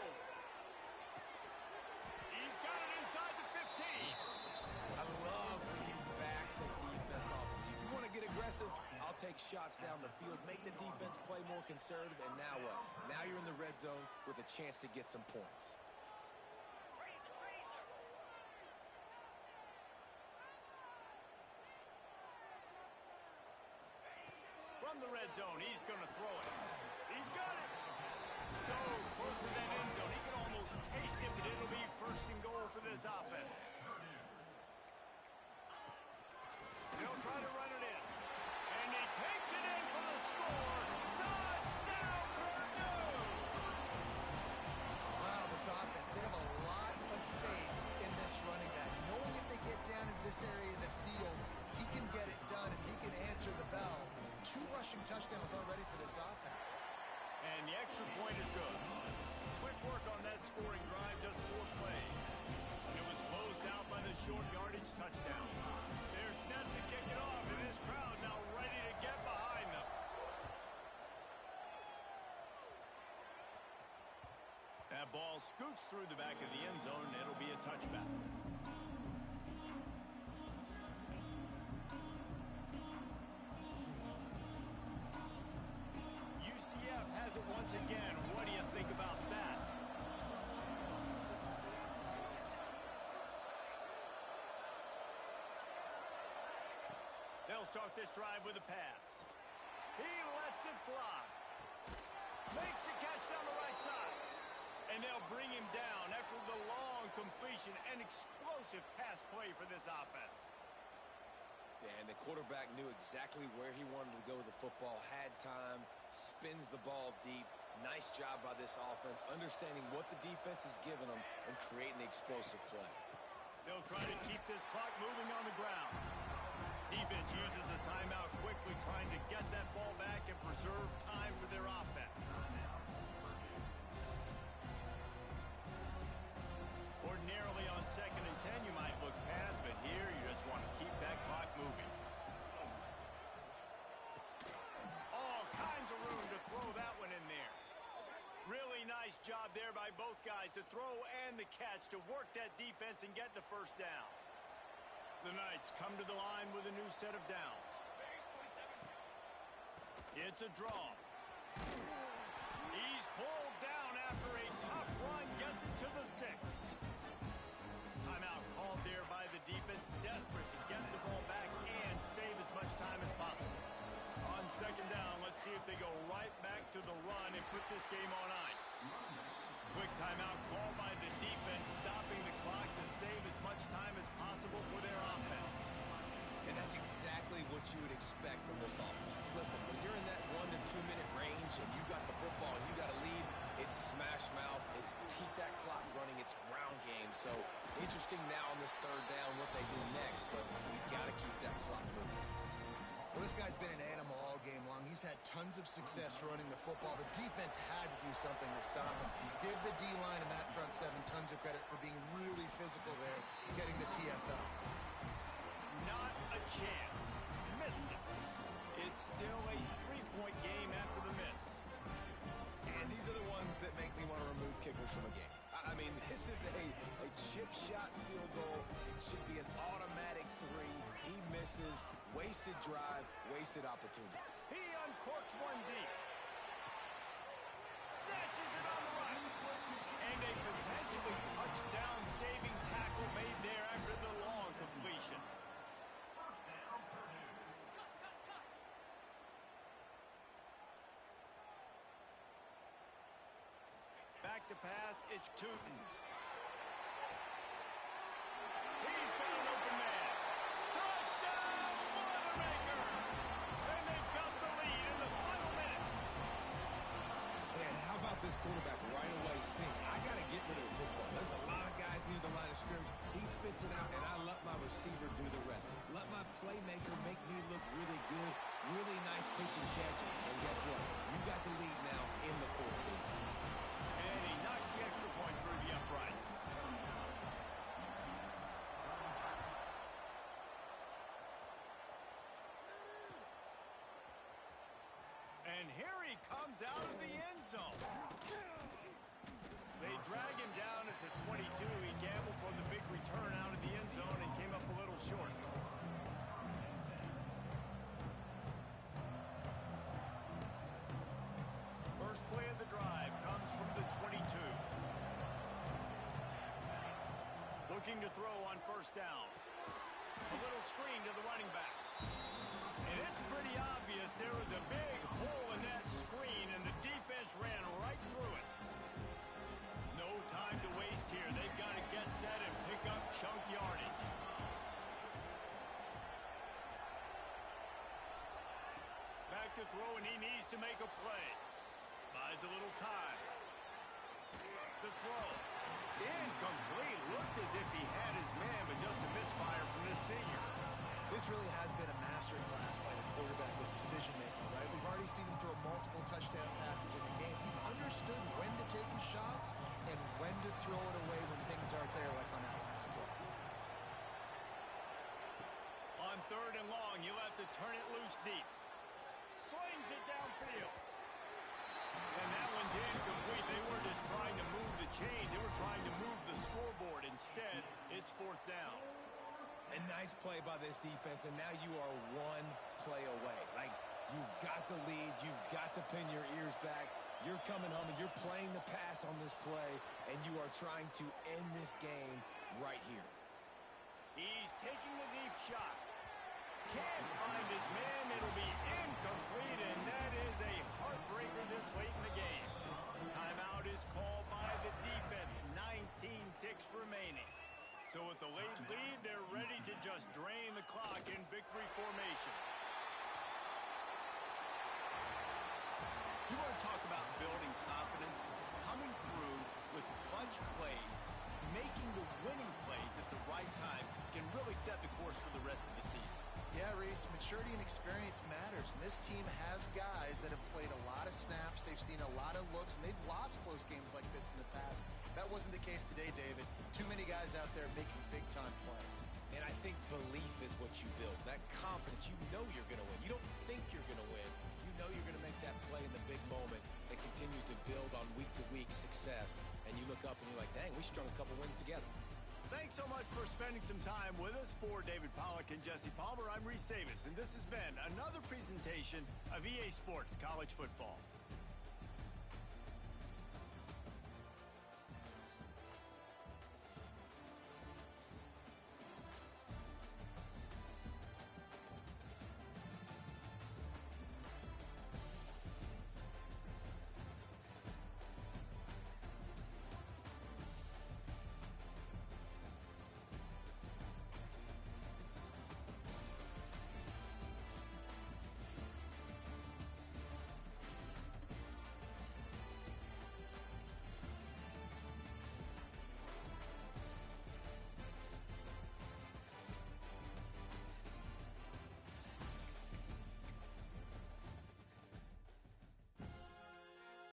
He's got it inside the 15. I love when you back the defense off. If you want to get aggressive, I'll take shots down the field, make the defense play more conservative, and now what? Now you're in the red zone with a chance to get some points. From the red zone, he's going to throw it. He's got it. So close to that end zone, he can almost taste it, but it'll be 1st and goal for this offense. They'll try to run it in. And he takes it in for the score. Touchdown, Purdue! Wow, this offense, they have a lot of faith in this running back. Knowing if they get down into this area of the field, he can get it done and he can answer the bell. 2 rushing touchdowns already for this offense. And the extra point is good. Quick work on that scoring drive, just 4 plays. It was closed out by the short yardage touchdown. They're set to kick it off, and this crowd now ready to get behind them. That ball scoots through the back of the end zone, and it'll be a touchback. UCF has it once again. What do you think about that? They'll start this drive with a pass. He lets it fly. Makes the catch down the right side. And they'll bring him down after the long completion. An explosive pass play for this offense. Yeah, and the quarterback knew exactly where he wanted to go with the football, had time, spins the ball deep. Nice job by this offense, understanding what the defense is giving them and creating the explosive play. They'll try to keep this clock moving on the ground. Defense uses a timeout quickly, trying to get that ball back and preserve time for their offense. Ordinarily on 2nd and 10, you might look past, but here you just want to keep that clock moving. All kinds of room to throw that one in there. Really nice job there by both guys to throw and the catch to work that defense and get the 1st down. The Knights come to the line with a new set of downs. It's a draw. He's pulled down after a tough run, gets it to the 6. Timeout called there by the defense, desperate to get the ball back and save as much time as possible. On 2nd down, let's see if they go right back to the run and put this game on ice. Quick timeout called by the defense, stopping the clock to save as much time as possible for their offense. And that's exactly what you would expect from this offense. Listen, when you're in that 1 to 2 minute range and you got the football and you got a lead, it's smash mouth, it's keep that clock running, it's ground game. So interesting now on this third down what they do next, but we got to keep that clock moving. Well, this guy's been an animal all game long. He's had tons of success running the football. The defense had to do something to stop him. Give the D-line and that front seven tons of credit for being really physical there, getting the TFL. Not a chance. Missed it. It's still a 3-point game after the miss. And these are the ones that make me want to remove kickers from a game. I mean, this is a chip shot field goal. It should be an automatic 3. He misses. Wasted drive, wasted opportunity. He uncorks one deep. Snatches it on the right. And a potentially touchdown-saving tackle made there after the long completion. Back to pass, it's Tootin. He's got an open man. Touchdown, Boilermaker! And they've got the lead in the final minute. Man, how about this quarterback right away seeing, I got to get rid of the football. There's a lot of guys near the line of scrimmage. He spits it out, and I let my receiver do the rest. Let my playmaker make me look really good. Really nice pitch and catch. And guess what? You got the lead now in the fourth quarter. And he knocks the extra point through the uprights. And here he comes out of the end zone. They drag him down at the 22. He gambled for the big return out of the end zone and came up a little short. First play of the drive comes from the 22. Looking to throw on first down. A little screen to the running back. And it's pretty obvious there was a big hole in that screen, and the defense ran right through it. No time to waste here. They've got to get set and pick up chunk yardage. Back to throw, and he needs to make a play. Buys a little time. The throw. Incomplete. Looked as if he had his man, but just a misfire from this senior. This really has been a masterclass by the quarterback with decision-making, right? We've already seen him throw multiple touchdown passes in the game. He's understood when to take his shots and when to throw it away when things aren't there, like on that last play. On third and long, you'll have to turn it loose deep. Slings it downfield. And that one's incomplete. They were just trying to move the chains. They were trying to move the scoreboard. Instead, it's fourth down. A nice play by this defense, and now you are one play away. Like, you've got the lead. You've got to pin your ears back. You're coming home, and you're playing the pass on this play, and you are trying to end this game right here. He's taking the deep shot. Can't find his man. It'll be incomplete, and that is a heartbreaker this late in the game. Timeout is called by the defense. 19 ticks remaining. So with the late lead, they're ready to just drain the clock in victory formation. You want to talk about building confidence? Coming through with clutch plays, making the winning plays at the right time can really set the course for the rest of the season. Yeah, Reese, maturity and experience matters, and this team has guys that have played a lot of snaps, they've seen a lot of looks, and they've lost close games like this in the past. That wasn't the case today, David. Too many guys out there making big-time plays. And I think belief is what you build. That confidence, you know you're going to win. You don't think you're going to win. You know you're going to make that play in the big moment that continues to build on week-to-week success. And you look up and you're like, dang, we strung a couple wins together. Thanks so much for spending some time with us. For David Pollack and Jesse Palmer, I'm Reese Davis, and this has been another presentation of EA Sports College Football.